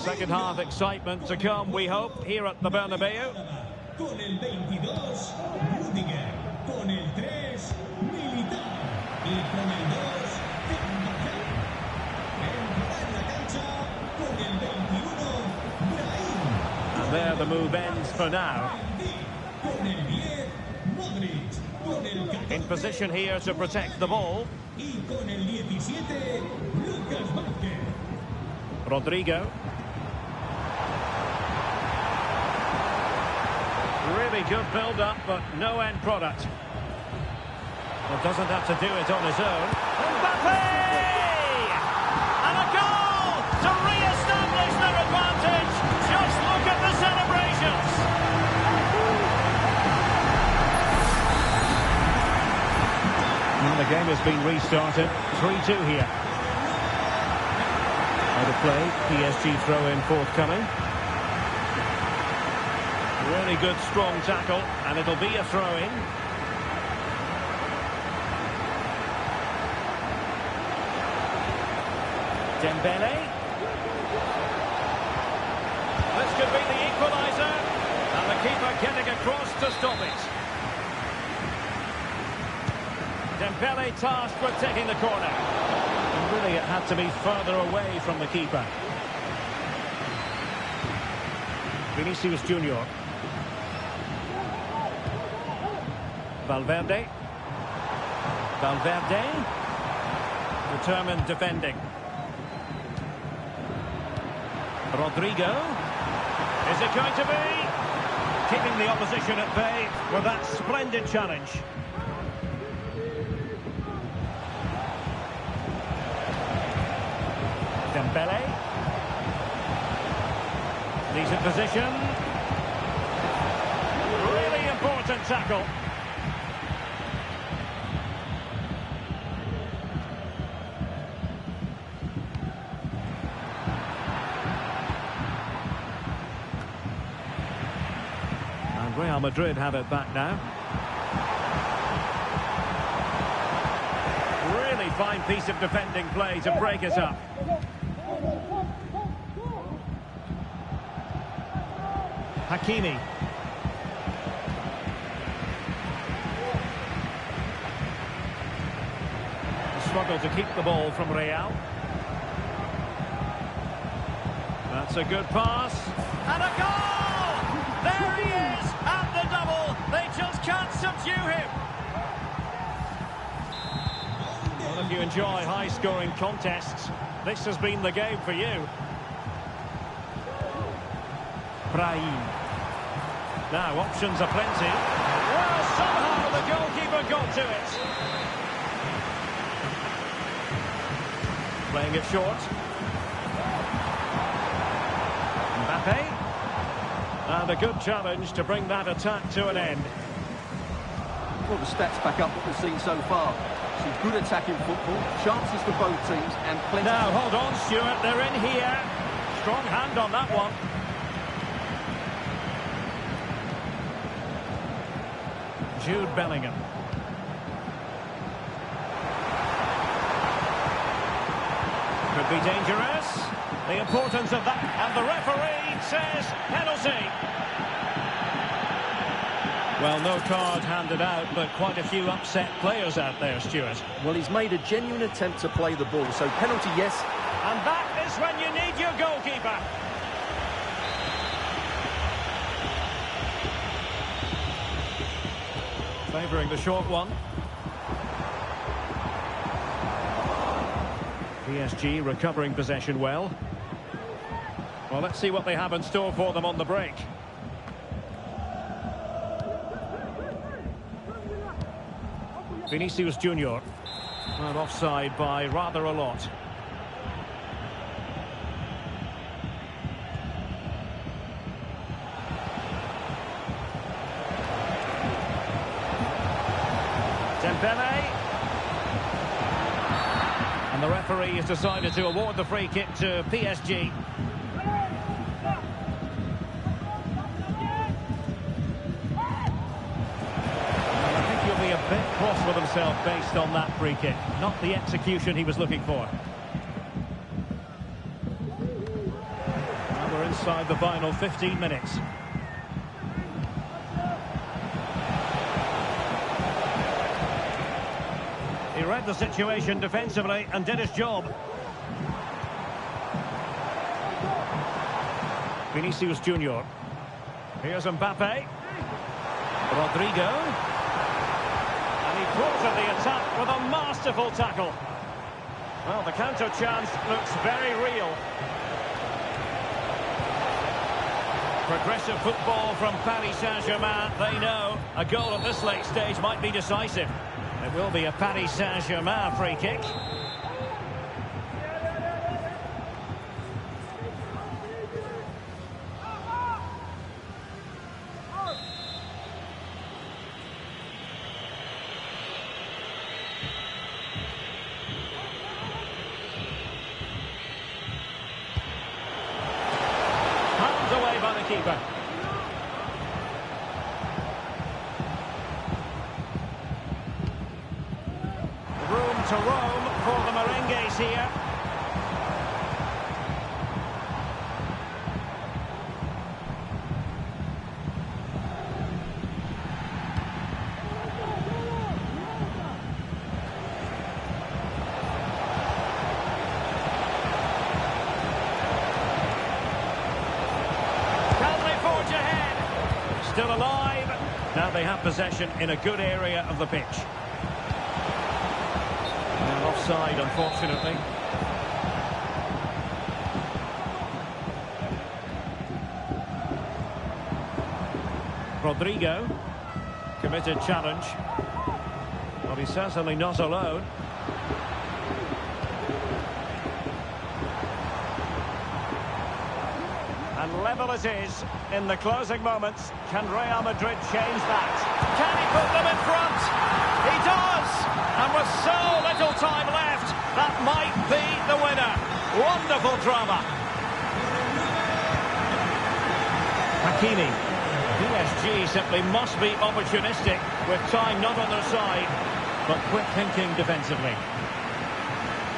Second half excitement to come, we hope, here at the Bernabeu. Con el 22, Rudiger. Con el 3, Militao. Y con el 2, Carvajal. Entrará en la cancha con el 21, Brahim. And there the move ends for now. Con el 10, Modric. Con el 14, in position here to protect the ball. Y con el 17, Lucas Vázquez. Rodrigo. Really good build-up, but no end product. Well, doesn't have to do it on his own. Mbappe! And a goal to re-establish their advantage. Just look at the celebrations. And the game has been restarted. 3-2 here. Out of play, PSG throw-in forthcoming. Really good, strong tackle, and it'll be a throw-in. Dembele. This could be the equaliser, and the keeper getting across to stop it. Dembele tasked with taking the corner. And really, it had to be further away from the keeper. Vinicius Junior. Valverde. Valverde. Determined defending. Rodrigo. Is it going to be? Keeping the opposition at bay with that splendid challenge. Dembele. He's in position. Really important tackle. Real Madrid have it back now. Really fine piece of defending play to break us up. Hakimi. Struggle to keep the ball from Real. That's a good pass. And a goal! There he is at the double. They just can't subdue him. Well, if you enjoy high-scoring contests, this has been the game for you. Brahim. Now, options are plenty. Well, somehow the goalkeeper got to it. Playing it short. Mbappe. And a good challenge to bring that attack to an end. Well, the stats back up what we've seen so far. Some good attacking football, chances for both teams, and plenty... Now, hold on, Stuart, they're in here. Strong hand on that one. Jude Bellingham. Could be dangerous. The importance of that. And the referee says penalty. Well, no card handed out, but quite a few upset players out there, Stuart. Well, he's made a genuine attempt to play the ball, so penalty, yes. And that is when you need your goalkeeper. Favouring the short one. PSG recovering possession well. Well, let's see what they have in store for them on the break. Vinicius Junior. Well, offside by rather a lot. Dembele. And the referee has decided to award the free kick to PSG. A bit cross with himself based on that free kick. Not the execution he was looking for. And we're inside the final 15 minutes. He read the situation defensively and did his job. Vinicius Junior. Here's Mbappe. Rodrigo. Brought at the attack with a masterful tackle. Well, the counter chance looks very real. Progressive football from Paris Saint-Germain. They know a goal at this late stage might be decisive. It will be a Paris Saint-Germain free kick. Away by the keeper. Room to roam for the merengues here. Still alive. Now they have possession in a good area of the pitch. And offside, unfortunately. Rodrigo. Committed challenge. Well, he's certainly not alone. And level it is in the closing moments. Can Real Madrid change that? Can he put them in front? He does! And with so little time left, that might be the winner. Wonderful drama. Hakimi. PSG simply must be opportunistic with time not on their side, but quick thinking defensively.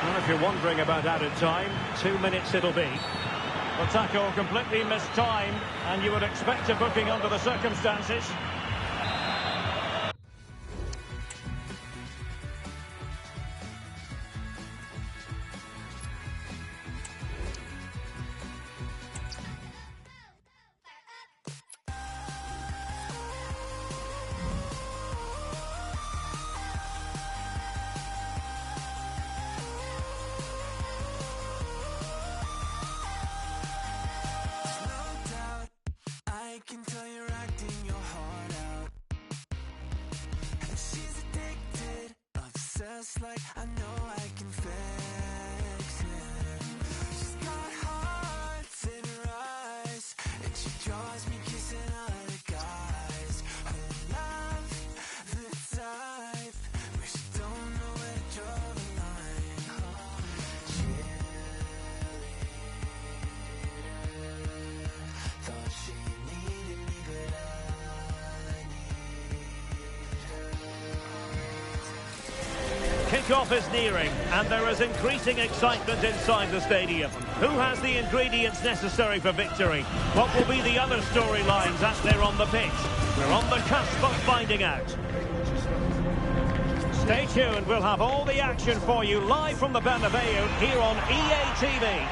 And if you're wondering about added time, 2 minutes it'll be. The tackle completely mistimed, and you would expect a booking under the circumstances. I can tell you're acting your heart out. She's addicted, obsessed, like I know I can fix it. She's got hearts in her eyes, and she draws me kissing other guys. Her love, the type where she don't know where to draw the line. Thought she needed me, but I need her. Kickoff is nearing, and there is increasing excitement inside the stadium. Who has the ingredients necessary for victory? What will be the other storylines as they're on the pitch? We're on the cusp of finding out. Stay tuned, we'll have all the action for you live from the Bernabeu here on EA TV.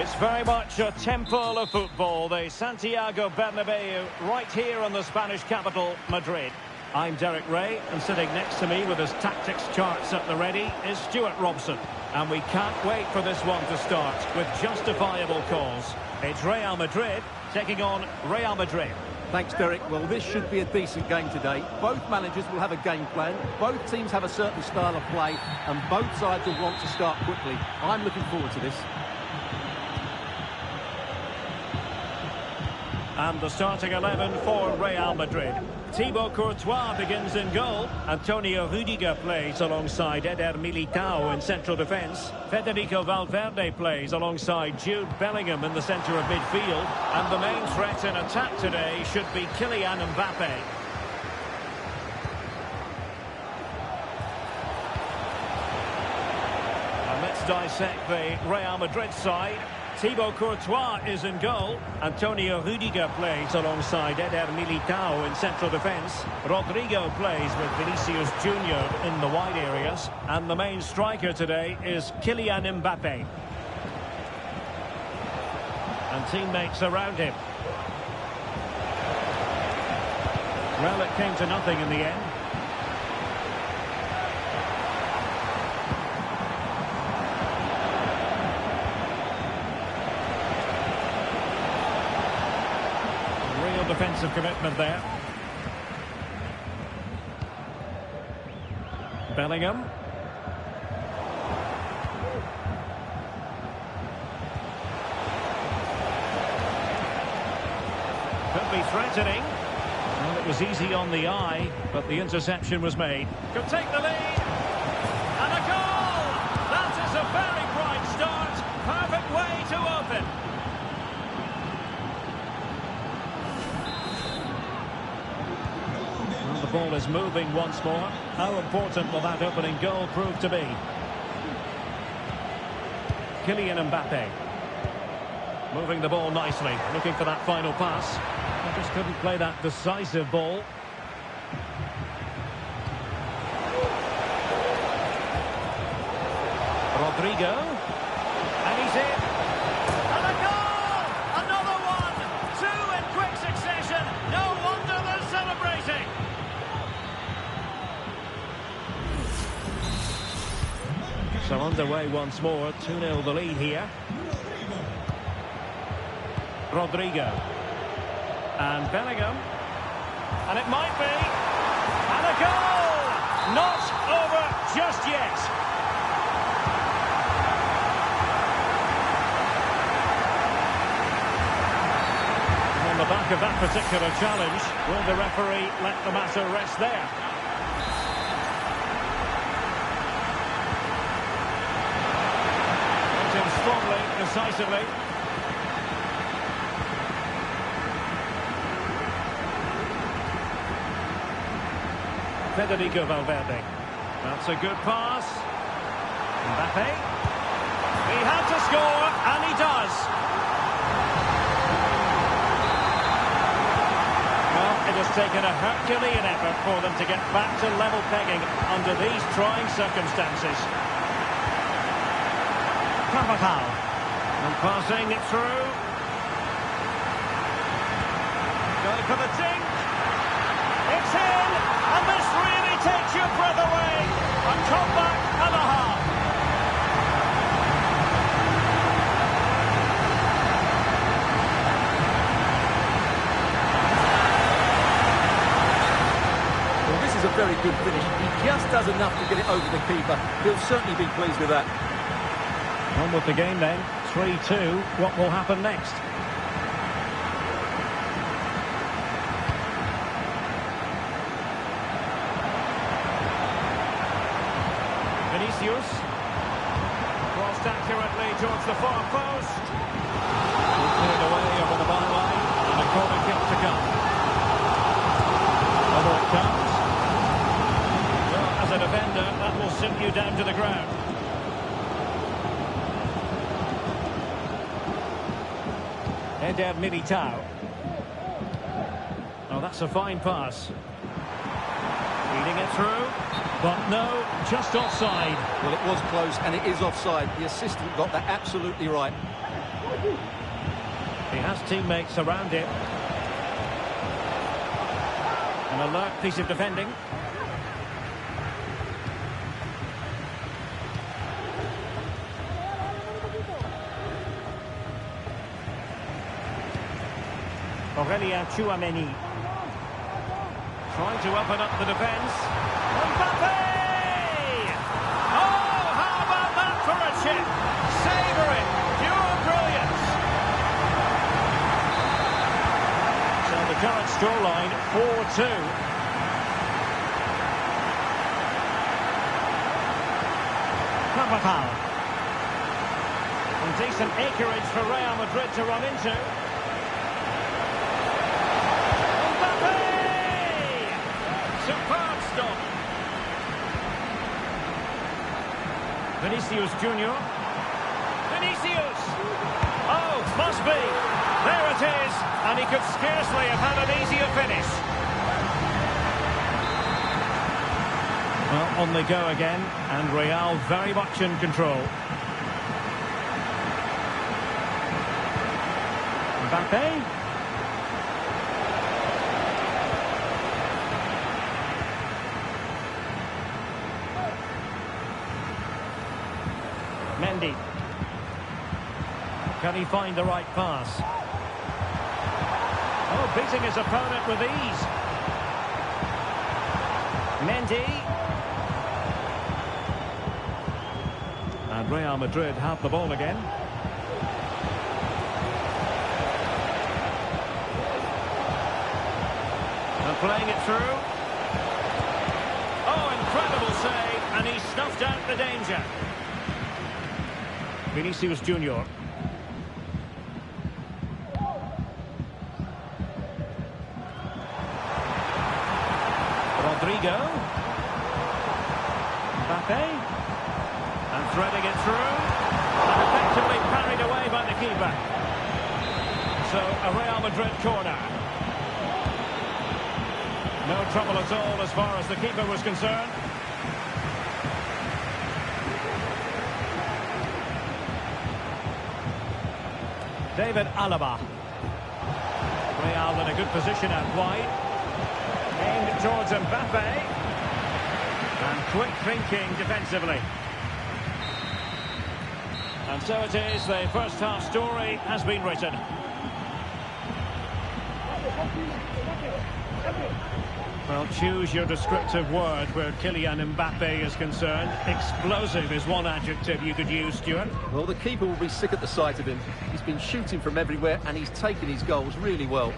It's very much a temple of football, the Santiago Bernabeu, right here in the Spanish capital, Madrid. I'm Derek Ray, and sitting next to me with his tactics charts at the ready is Stuart Robson. And we can't wait for this one to start with justifiable cause. It's Real Madrid taking on Real Madrid. Thanks, Derek. Well, this should be a decent game today. Both managers will have a game plan. Both teams have a certain style of play, and both sides will want to start quickly. I'm looking forward to this. And the starting 11 for Real Madrid. Thibaut Courtois begins in goal. Antonio Rudiger plays alongside Eder Militao in central defence. Federico Valverde plays alongside Jude Bellingham in the centre of midfield. And the main threat in attack today should be Kylian Mbappe. And let's dissect the Real Madrid side. Thibaut Courtois is in goal. Antonio Rudiger plays alongside Eder Militao in central defence. Rodrigo plays with Vinicius Junior in the wide areas. And the main striker today is Kylian Mbappe. And teammates around him. Well, it came to nothing in the end. Defensive commitment there. Bellingham. Could be threatening. Well, it was easy on the eye, but the interception was made. Could take the lead. And a goal! That is a very bright start. Perfect way to open. The ball is moving once more. How important will that opening goal prove to be? Kylian Mbappe. Moving the ball nicely, looking for that final pass. I just couldn't play that decisive ball. Rodrigo. And he's in. And a goal! Another one! Two in quick succession. No wonder they're celebrating. So underway once more, 2-0 the lead here. Rodrigo. And Bellingham. And it might be. And a goal! Not over just yet. And on the back of that particular challenge, will the referee let the matter rest there? Strongly, decisively. Federico Valverde. That's a good pass. Mbappe. He had to score, and he does. Well, it has taken a Herculean effort for them to get back to level pegging under these trying circumstances. Carvajal. And passing it through. Going for the dink. It's in, and this really takes your breath away. A comeback and a half. Well, this is a very good finish. He just does enough to get it over the keeper. He'll certainly be pleased with that. On with the game then. 3-2. What will happen next? Vinicius. Crossed accurately towards the far post. Cleared away over the byline. And a corner kick to come. Over it comes. Well, as a defender, that will sink you down to the ground. Eder Militao. Oh, that's a fine pass. Feeding it through. But no, just offside. Well, it was close, and it is offside. The assistant got that absolutely right. He has teammates around him. An alert piece of defending. Aurelien Tchouameni. Trying to open up the defence. Mbappe! Oh, how about that for a chip? Savouring, pure brilliance. So the current scoreline, 4-2. Carvajal. And decent acreage for Real Madrid to run into. Superb stop. Vinicius Junior. Vinicius! Oh, must be. There it is. And he could scarcely have had an easier finish. Well, on they go again. And Real very much in control. Mbappe. Mendy. Can he find the right pass? Oh, beating his opponent with ease. Mendy. And Real Madrid have the ball again. And playing it through. Oh, incredible save. And he snuffed out the danger. Vinicius Junior. Rodrigo. Mbappe. And threading it through. And effectively parried away by the keeper. So a Real Madrid corner. No trouble at all as far as the keeper was concerned. David Alaba. Real in a good position out wide. Aimed towards Mbappe. And quick thinking defensively. And so it is, the first half story has been written. Well, choose your descriptive word where Kylian Mbappe is concerned. Explosive is one adjective you could use, Stuart. Well, the keeper will be sick at the sight of him. He's been shooting from everywhere, and he's taken his goals really well.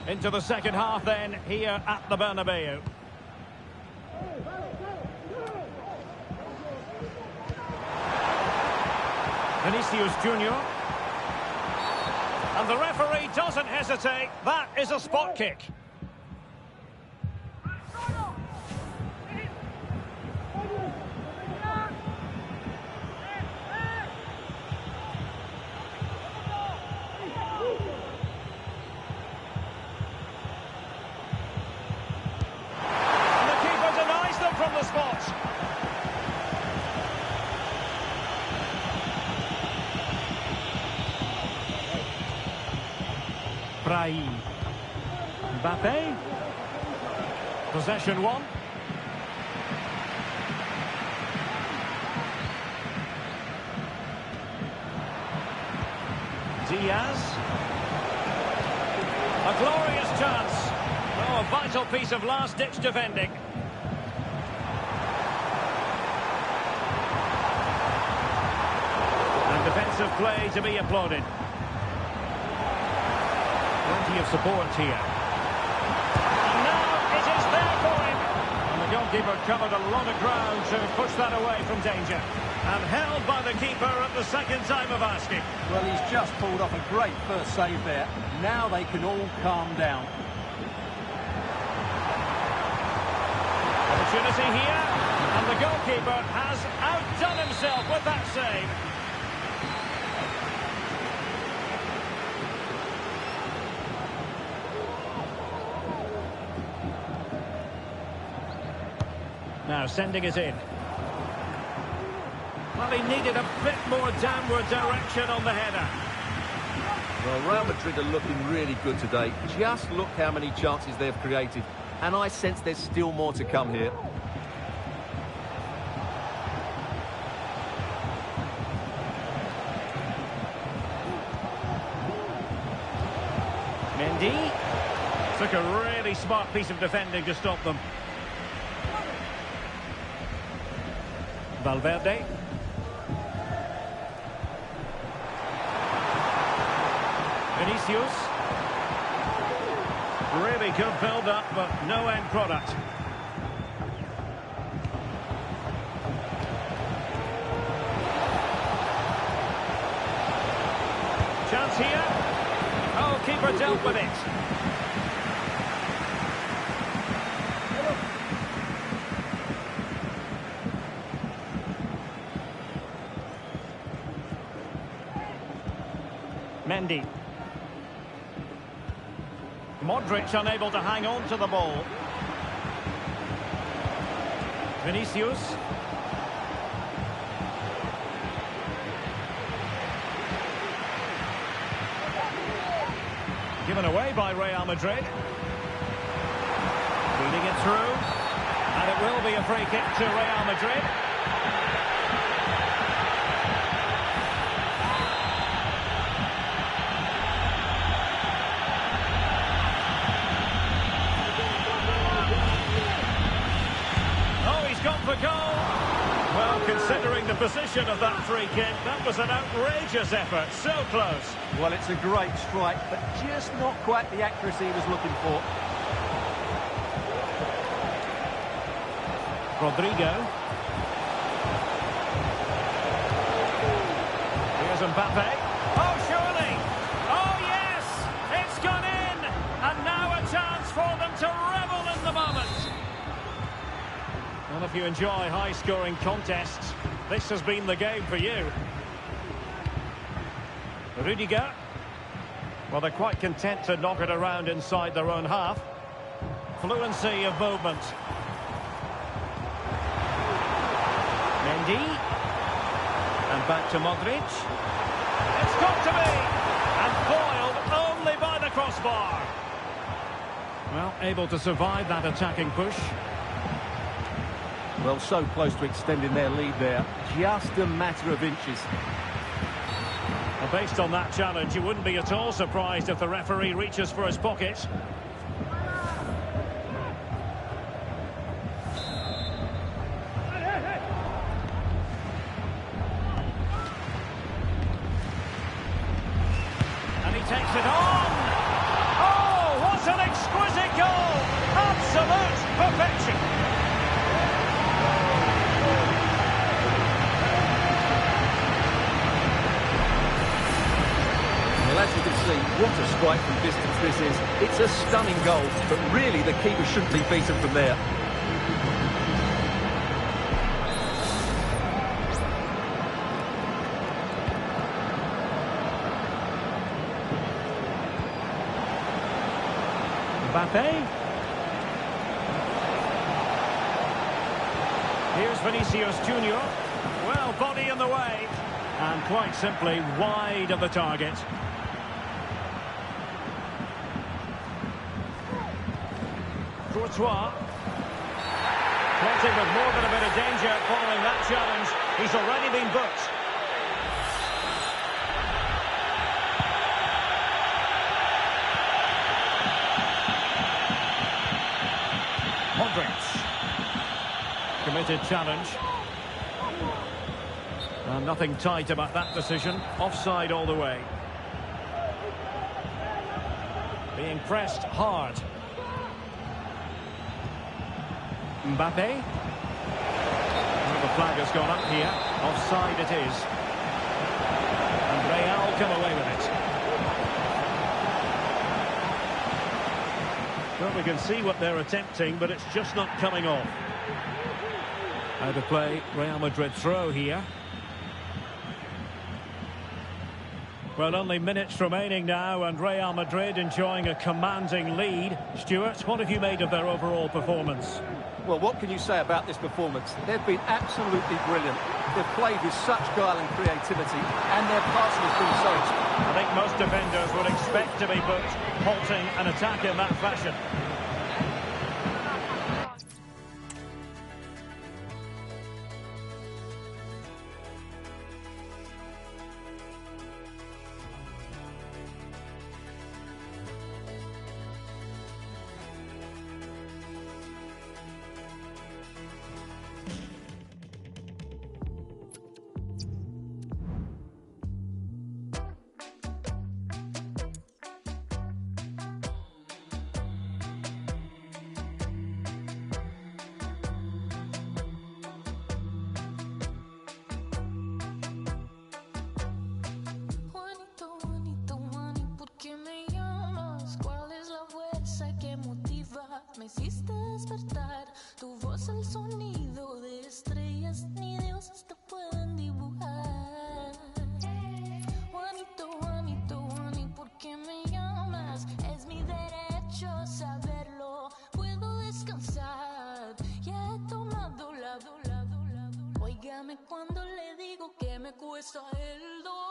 Into the second half then, here at the Bernabeu. Vinicius Junior. And the referee doesn't hesitate. That is a spot kick. And the keeper denies them from the spot. Brahim. Mbappe. Possession one. Diaz. A glorious chance. Oh, a vital piece of last-ditch defending. And defensive play to be applauded. Plenty of support here. And now it is there for him. And the goalkeeper covered a lot of ground to push that away from danger. And held by the keeper at the second time of asking. Well, he's just pulled off a great first save there. Now they can all calm down. Opportunity here. And the goalkeeper has outdone himself with that save. Now sending it in. Well, he needed a bit more downward direction on the header. Well, Real Madrid are looking really good today. Just look how many chances they've created. And I sense there's still more to come here. Mendy. Took a really smart piece of defending to stop them. Valverde. Vinicius. Really good build-up, but no end product. Chance here. Oh, keeper dealt with it. Mendy. Modric unable to hang on to the ball. Vinicius. Given away by Real Madrid. Feeding it through. And it will be a free kick to Real Madrid. Gone for goal. Well, considering the position of that free kick, that was an outrageous effort. So close. Well, it's a great strike, but just not quite the accuracy he was looking for. Rodrigo. Here's Mbappe. Oh, surely. Oh, yes. It's gone in. And now a chance for them to revel in the moment. Well, if you enjoy high-scoring contests, this has been the game for you. Rudiger. Well, they're quite content to knock it around inside their own half. Fluency of movement. Mendy. And back to Modric. It's got to be! And foiled only by the crossbar. Well, able to survive that attacking push. Well, so close to extending their lead there. Just a matter of inches. Well, based on that challenge, you wouldn't be at all surprised if the referee reaches for his pocket. And he takes it on! Oh, what an you can see, what a strike from distance this is. It's a stunning goal, but really the keeper shouldn't be beaten from there. Mbappe. Here's Vinicius Junior. Well, body in the way. And quite simply, wide of the target. Courtois. Plotting with more than a bit of danger following that challenge. He's already been booked. Committed challenge. Nothing tight about that decision. Offside all the way. Being pressed hard. Mbappe. Well, the flag has gone up here. Offside it is. And Real come away with it. Well, we can see what they're attempting, but it's just not coming off. Out of play, Real Madrid throw here. Well, only minutes remaining now, and Real Madrid enjoying a commanding lead. Stuart, what have you made of their overall performance? Well, what can you say about this performance? They've been absolutely brilliant. They've played with such guile and creativity, and their passing has been solid. I think most defenders would expect to be booked, halting an attack in that fashion. Me hiciste despertar, tu voz el sonido de estrellas, ni dioses te pueden dibujar. Juanito, Juanito, Juani, ¿por qué me llamas? Es mi derecho saberlo, puedo descansar, ya he tomado lado. Óigame cuando le digo que me cuesta el dolor.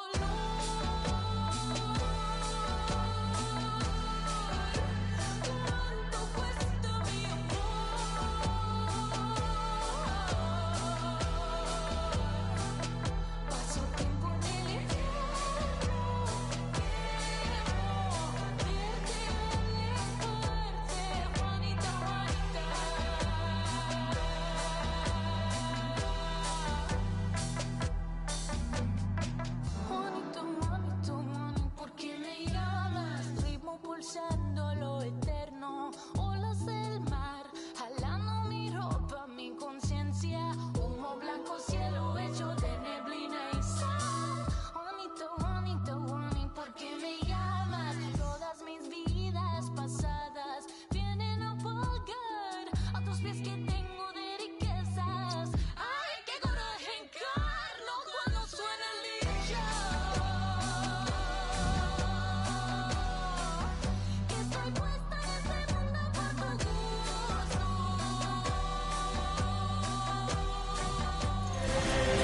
Pulsando lo eterno, olas del mar, jalando mi ropa, mi conciencia, humo blanco, cielo hecho de neblina y sal. Juanito, Juanito, Juani, ¿por qué me llamas? Todas mis vidas pasadas vienen a pagar a tus pies que tengo de riquezas. Ay, qué coraje encarno cuando suena el dicho.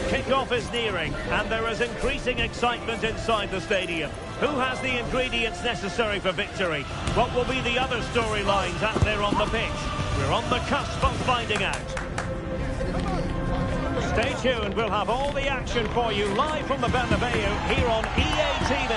Kick-off is nearing, and there is increasing excitement inside the stadium. Who has the ingredients necessary for victory? What will be the other storylines out there on the pitch? We're on the cusp of finding out. Stay tuned, we'll have all the action for you live from the Bernabeu here on EA TV.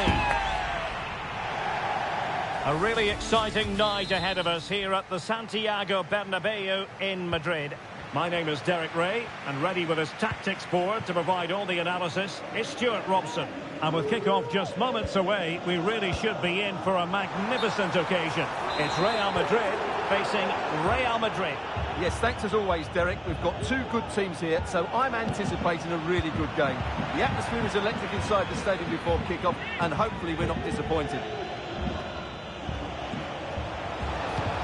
A really exciting night ahead of us here at the Santiago Bernabeu in Madrid. My name is Derek Ray, and ready with his tactics board to provide all the analysis is Stuart Robson. And with kick-off just moments away, we really should be in for a magnificent occasion. It's Real Madrid facing Real Madrid. Yes, thanks as always, Derek. We've got two good teams here, so I'm anticipating a really good game. The atmosphere is electric inside the stadium before kick-off, and hopefully we're not disappointed.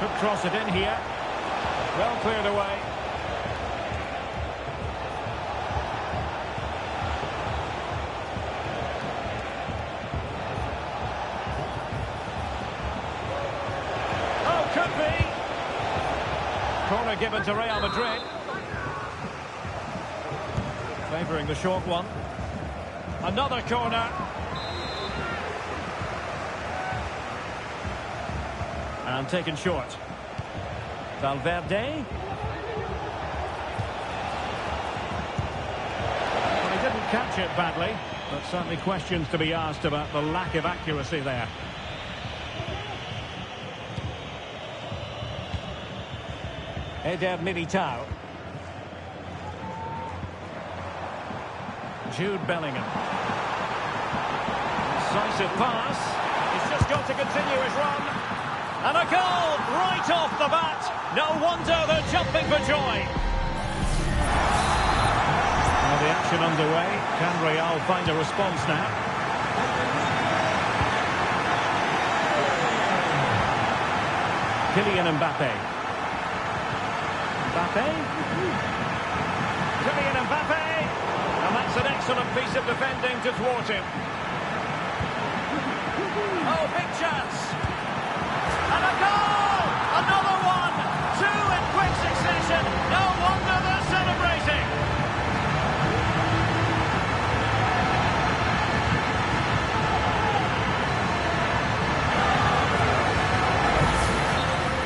Could cross it in here. Well cleared away. Oh, could be. Corner given to Real Madrid. Favouring the short one. Another corner. And taken short. Valverde. Well, he didn't catch it badly, but certainly questions to be asked about the lack of accuracy there. Eder Militao. Jude Bellingham. Decisive pass. He's just got to continue his run. And a goal right off the bat. No wonder they're jumping for joy. Now the action underway. Can Real find a response now? Kylian Mbappe. Kylian Mbappe. And that's an excellent piece of defending to thwart him. Oh, big chance. And a goal! Another one! Two in quick succession. No wonder they're celebrating.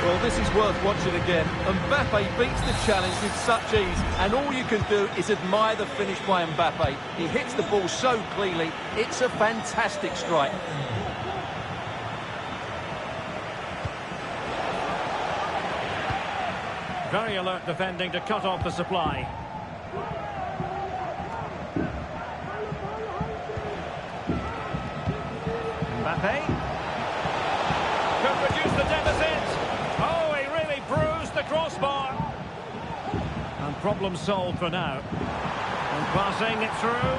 Well, this is worth watching again. Mbappe beats the challenge with such ease, and all you can do is admire the finish by Mbappe. He hits the ball so cleanly. It's a fantastic strike. Very alert defending to cut off the supply. Mbappe. Could reduce the deficit. Oh, he really bruised the crossbar. And problem solved for now. And passing it through.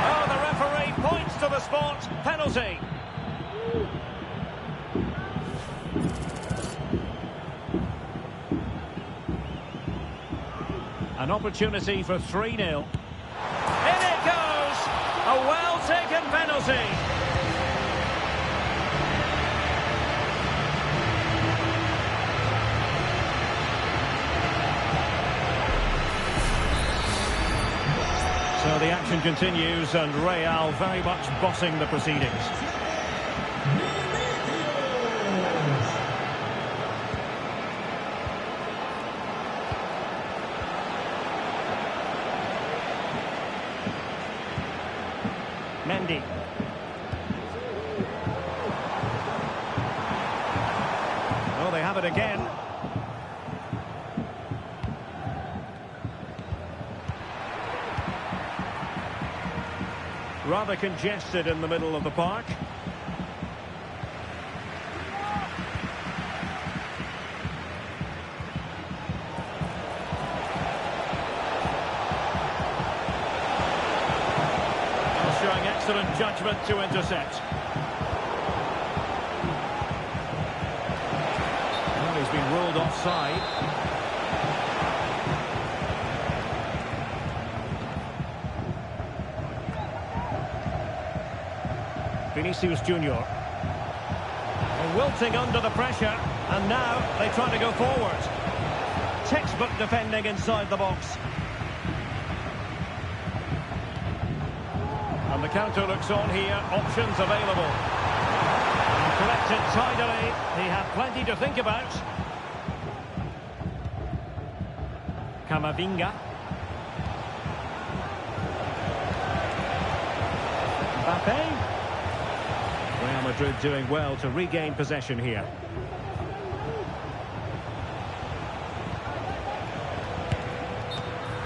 Oh, the referee points to the spot. Penalty. An opportunity for 3-0. In it goes! A well-taken penalty. So the action continues and Real very much bossing the proceedings. Mendy. Well, they have it again. Rather congested in the middle of the park. Showing excellent judgment to intercept. Well, he's been ruled offside. Vinicius Junior. Well, wilting under the pressure, and now they try to go forward. Textbook defending inside the box. And the counter looks on here, options available. And collected tidily, he had plenty to think about. Camavinga. Mbappe. Real Madrid doing well to regain possession here.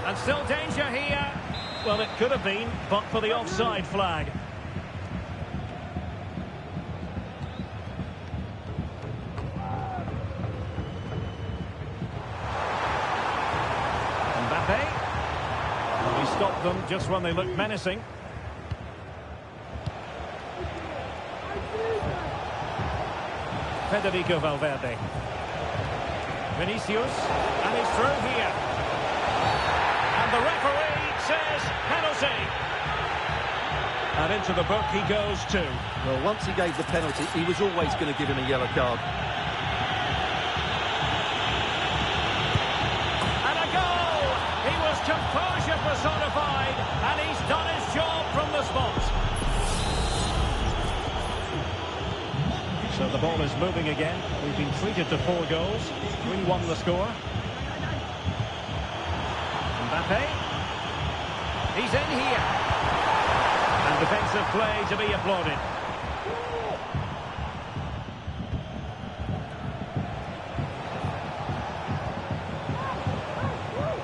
And still danger here. Well, it could have been, but for the offside flag. Mbappe. Well, he stopped them just when they looked menacing. Federico Valverde. Vinicius, and he's through here. And the referee says penalty. And into the book he goes too. Well, once he gave the penalty, he was always going to give him a yellow card. And a goal! He was composure personified, and he's done his job from the spot. So the ball is moving again. We've been treated to 4 goals. 3-1 the score. Mbappe. He's in here. And defensive play to be applauded.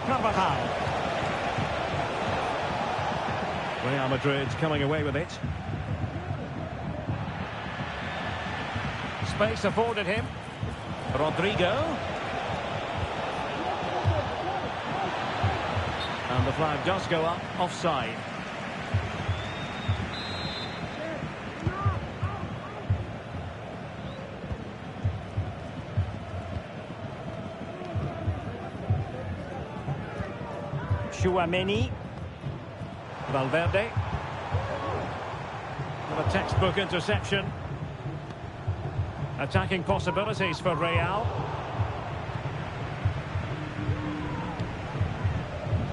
Carvajal. Real Madrid's coming away with it. Space afforded him. Rodrigo. And the flag does go up, offside. Tchouaméni. Valverde. With a textbook interception. Attacking possibilities for Real.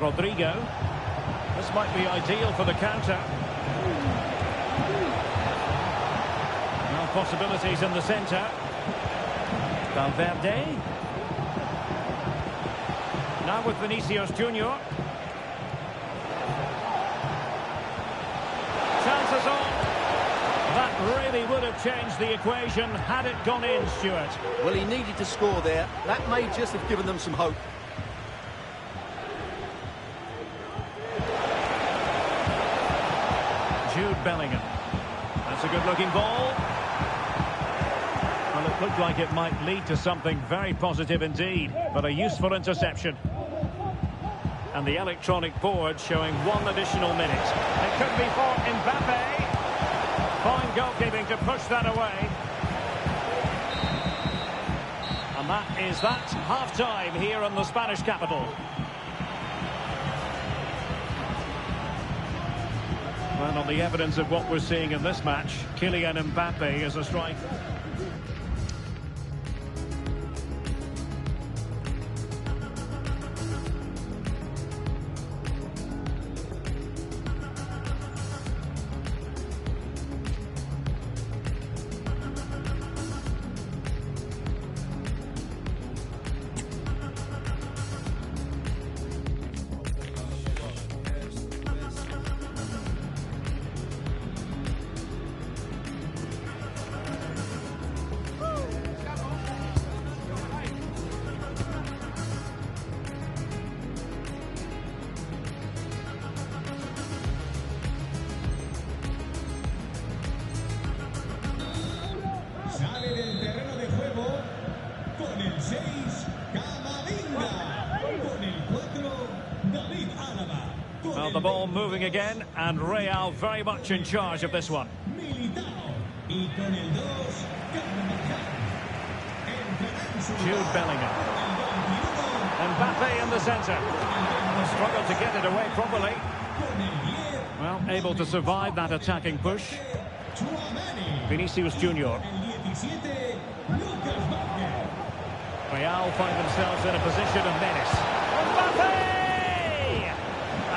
Rodrigo. This might be ideal for the counter. Now possibilities in the centre. Valverde. Now with Vinicius Junior. Chances on. That really would have changed the equation had it gone in, Stuart. Well, he needed to score there. That may just have given them some hope. Jude Bellingham. That's a good-looking ball. Well, it looked like it might lead to something very positive indeed, but a useful interception. And the electronic board showing 1 additional minute. It could be for Mbappe. Fine goalkeeping to push that away. And that is half-time here in the Spanish capital. Well, on the evidence of what we're seeing in this match, Kylian Mbappe is a striker. Well, the ball moving again, and Real very much in charge of this one. Jude Bellingham. Mbappe in the centre. Struggled to get it away properly. Well, able to survive that attacking push. Vinicius Junior. Real find themselves in a position of menace. Mbappe!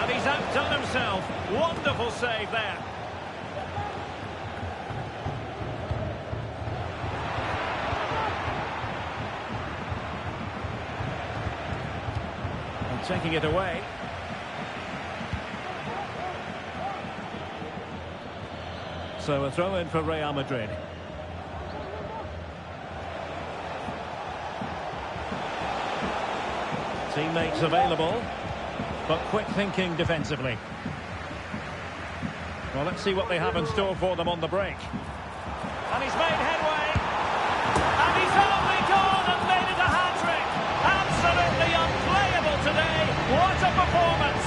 And he's outdone himself. Wonderful save there. And taking it away. So a throw in for Real Madrid. Teammates available, but quick thinking defensively. Well, let's see what they have in store for them on the break. And he's made headway. And he's only gone and made it a hat-trick. Absolutely unplayable today. What a a performance!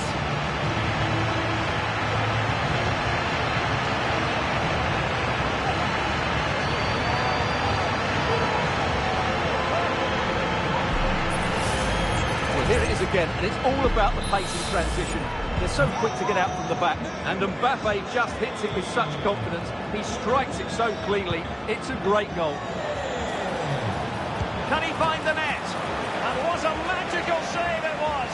Well, here it is again, and it's all about the pace in transition. They're so quick to get out from the back, and Mbappe just hits it with such confidence. He strikes it so cleanly. It's a great goal. Can he find the net? And what a magical save it was!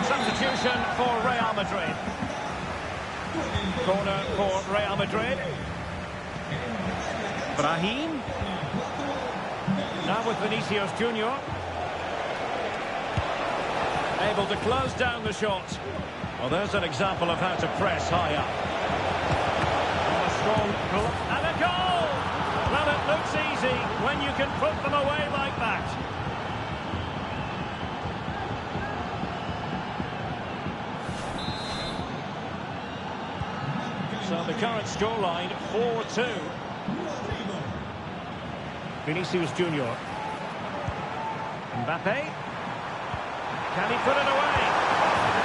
Substitution for Real Madrid. Corner for Real Madrid. Brahim. Now with Vinicius Junior. Able to close down the shot. Well, there's an example of how to press high up. A strong goal. And a goal! Well, it looks easy when you can put them away like that. So the current scoreline, 4-2. Vinicius Junior. Mbappe. Can he put it away?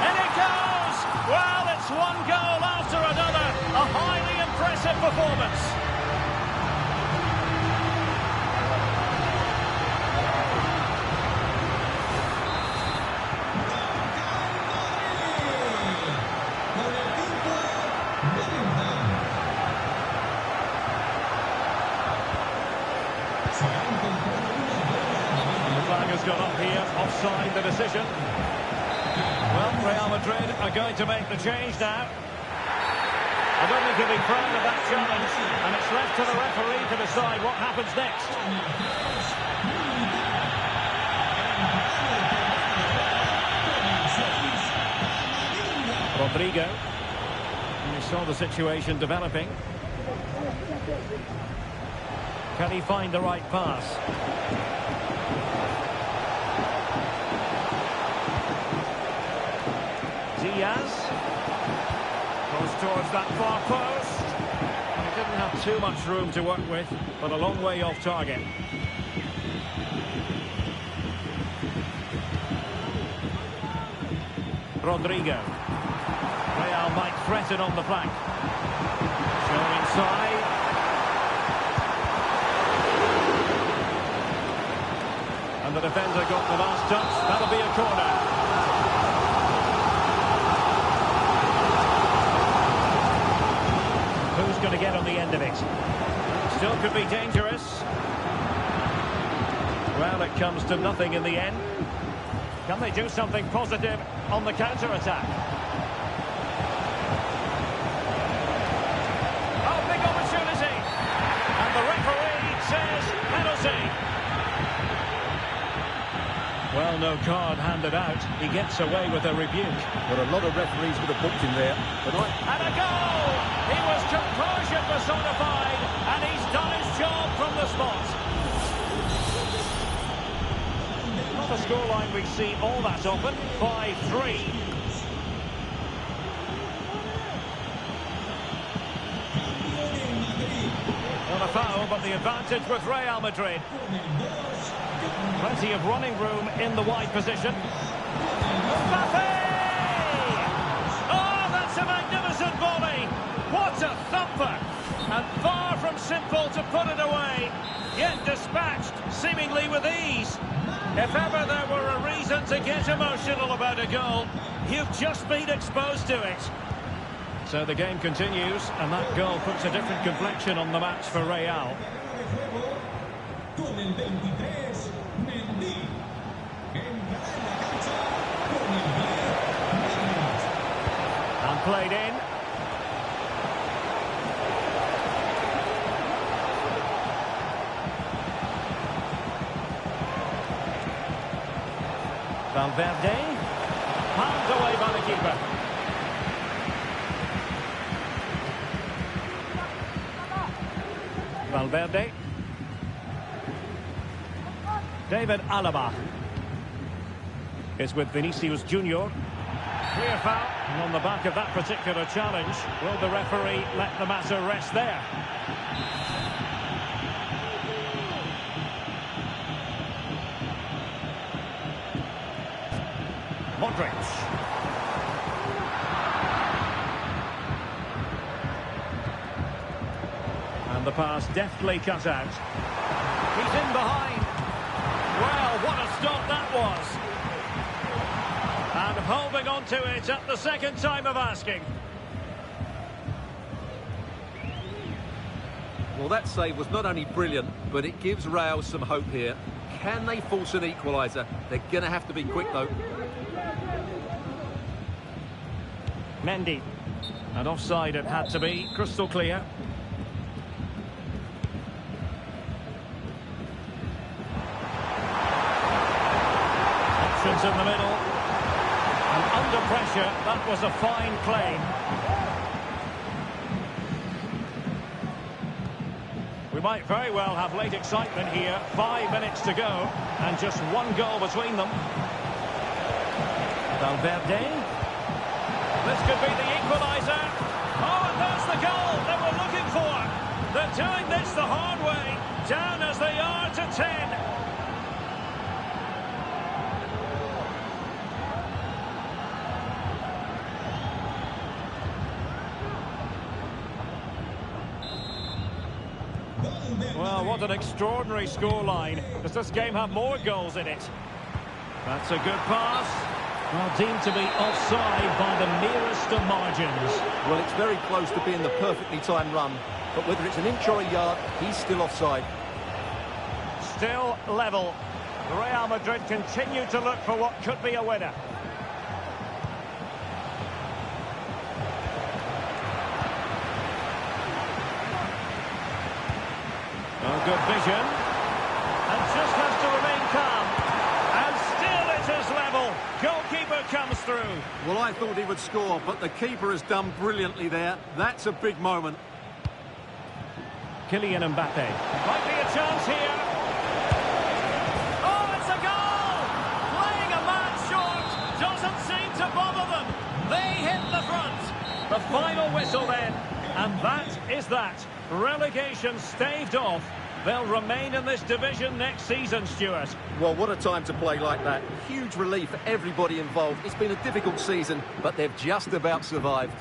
And it goes! Well, it's one goal after another. A highly impressive performance. The flag has gone up here, offside the decision. Well, Real Madrid are going to make the change now. I don't think he'll be proud of that challenge, and it's left to the referee to decide what happens next. Rodrigo. And he saw the situation developing. Can he find the right pass? Diaz goes towards that far post. He didn't have too much room to work with, but a long way off target. Rodrigo. Real might threaten on the flank. Shown inside. And the defender got the last touch. That'll be a corner. Who's going to get on the end of it? Still could be dangerous. Well, it comes to nothing in the end. Can they do something positive on the counter-attack? Oh, big opportunity! And the referee says penalty. Well, no card handed out. He gets away with a rebuke. But a lot of referees would have booked him there. And a goal! He was composure personified, and he's done his job from the spot. Not a scoreline we see all that often. 5-3. Not a foul, but the advantage with Real Madrid. Plenty of running room in the wide position. Mbappe! Oh, that's a magnificent volley! What a thumper! And far from simple to put it away, yet dispatched seemingly with ease. If ever there were a reason to get emotional about a goal, you've just been exposed to it. So the game continues, and that goal puts a different complexion on the match for Real. And played in. Valverde. Palmed away by the keeper. Valverde. David Alaba is with Vinicius Junior. Clear foul, and on the back of that particular challenge, will the referee let the matter rest there? Modric. And the pass deftly cut out. He's in behind. Well, what a stop that was. And holding on to it at the second time of asking. Well, that save was not only brilliant, but it gives Real some hope here. Can they force an equaliser? They're going to have to be quick, though. Mendy. And offside it had to be, crystal clear. Options in the middle. And under pressure, that was a fine claim. We might very well have late excitement here. 5 minutes to go, and just one goal between them. Valverde. This could be the equaliser. Oh, and that's the goal they were looking for. They're doing this the hard way. Down as they are to 10. Well, what an extraordinary scoreline. Does this game have more goals in it? That's a good pass. Well, deemed to be offside by the merest of margins. Well, it's very close to being the perfectly timed run, but whether it's an inch or a yard, he's still offside. Still level. Real Madrid continue to look for what could be a winner. Oh, good vision. And just has to remain calm. And still it is level. Goalkeeper comes through. Well, I thought he would score, but the keeper has done brilliantly there. That's a big moment. Kylian Mbappe. Might be a chance here. Oh, it's a goal! Playing a man short. Doesn't seem to bother them. They hit the front. The final whistle then. And that is that. Relegation staved off. They'll remain in this division next season, Stuart. Well, what a time to play like that. Huge relief for everybody involved. It's been a difficult season, but they've just about survived.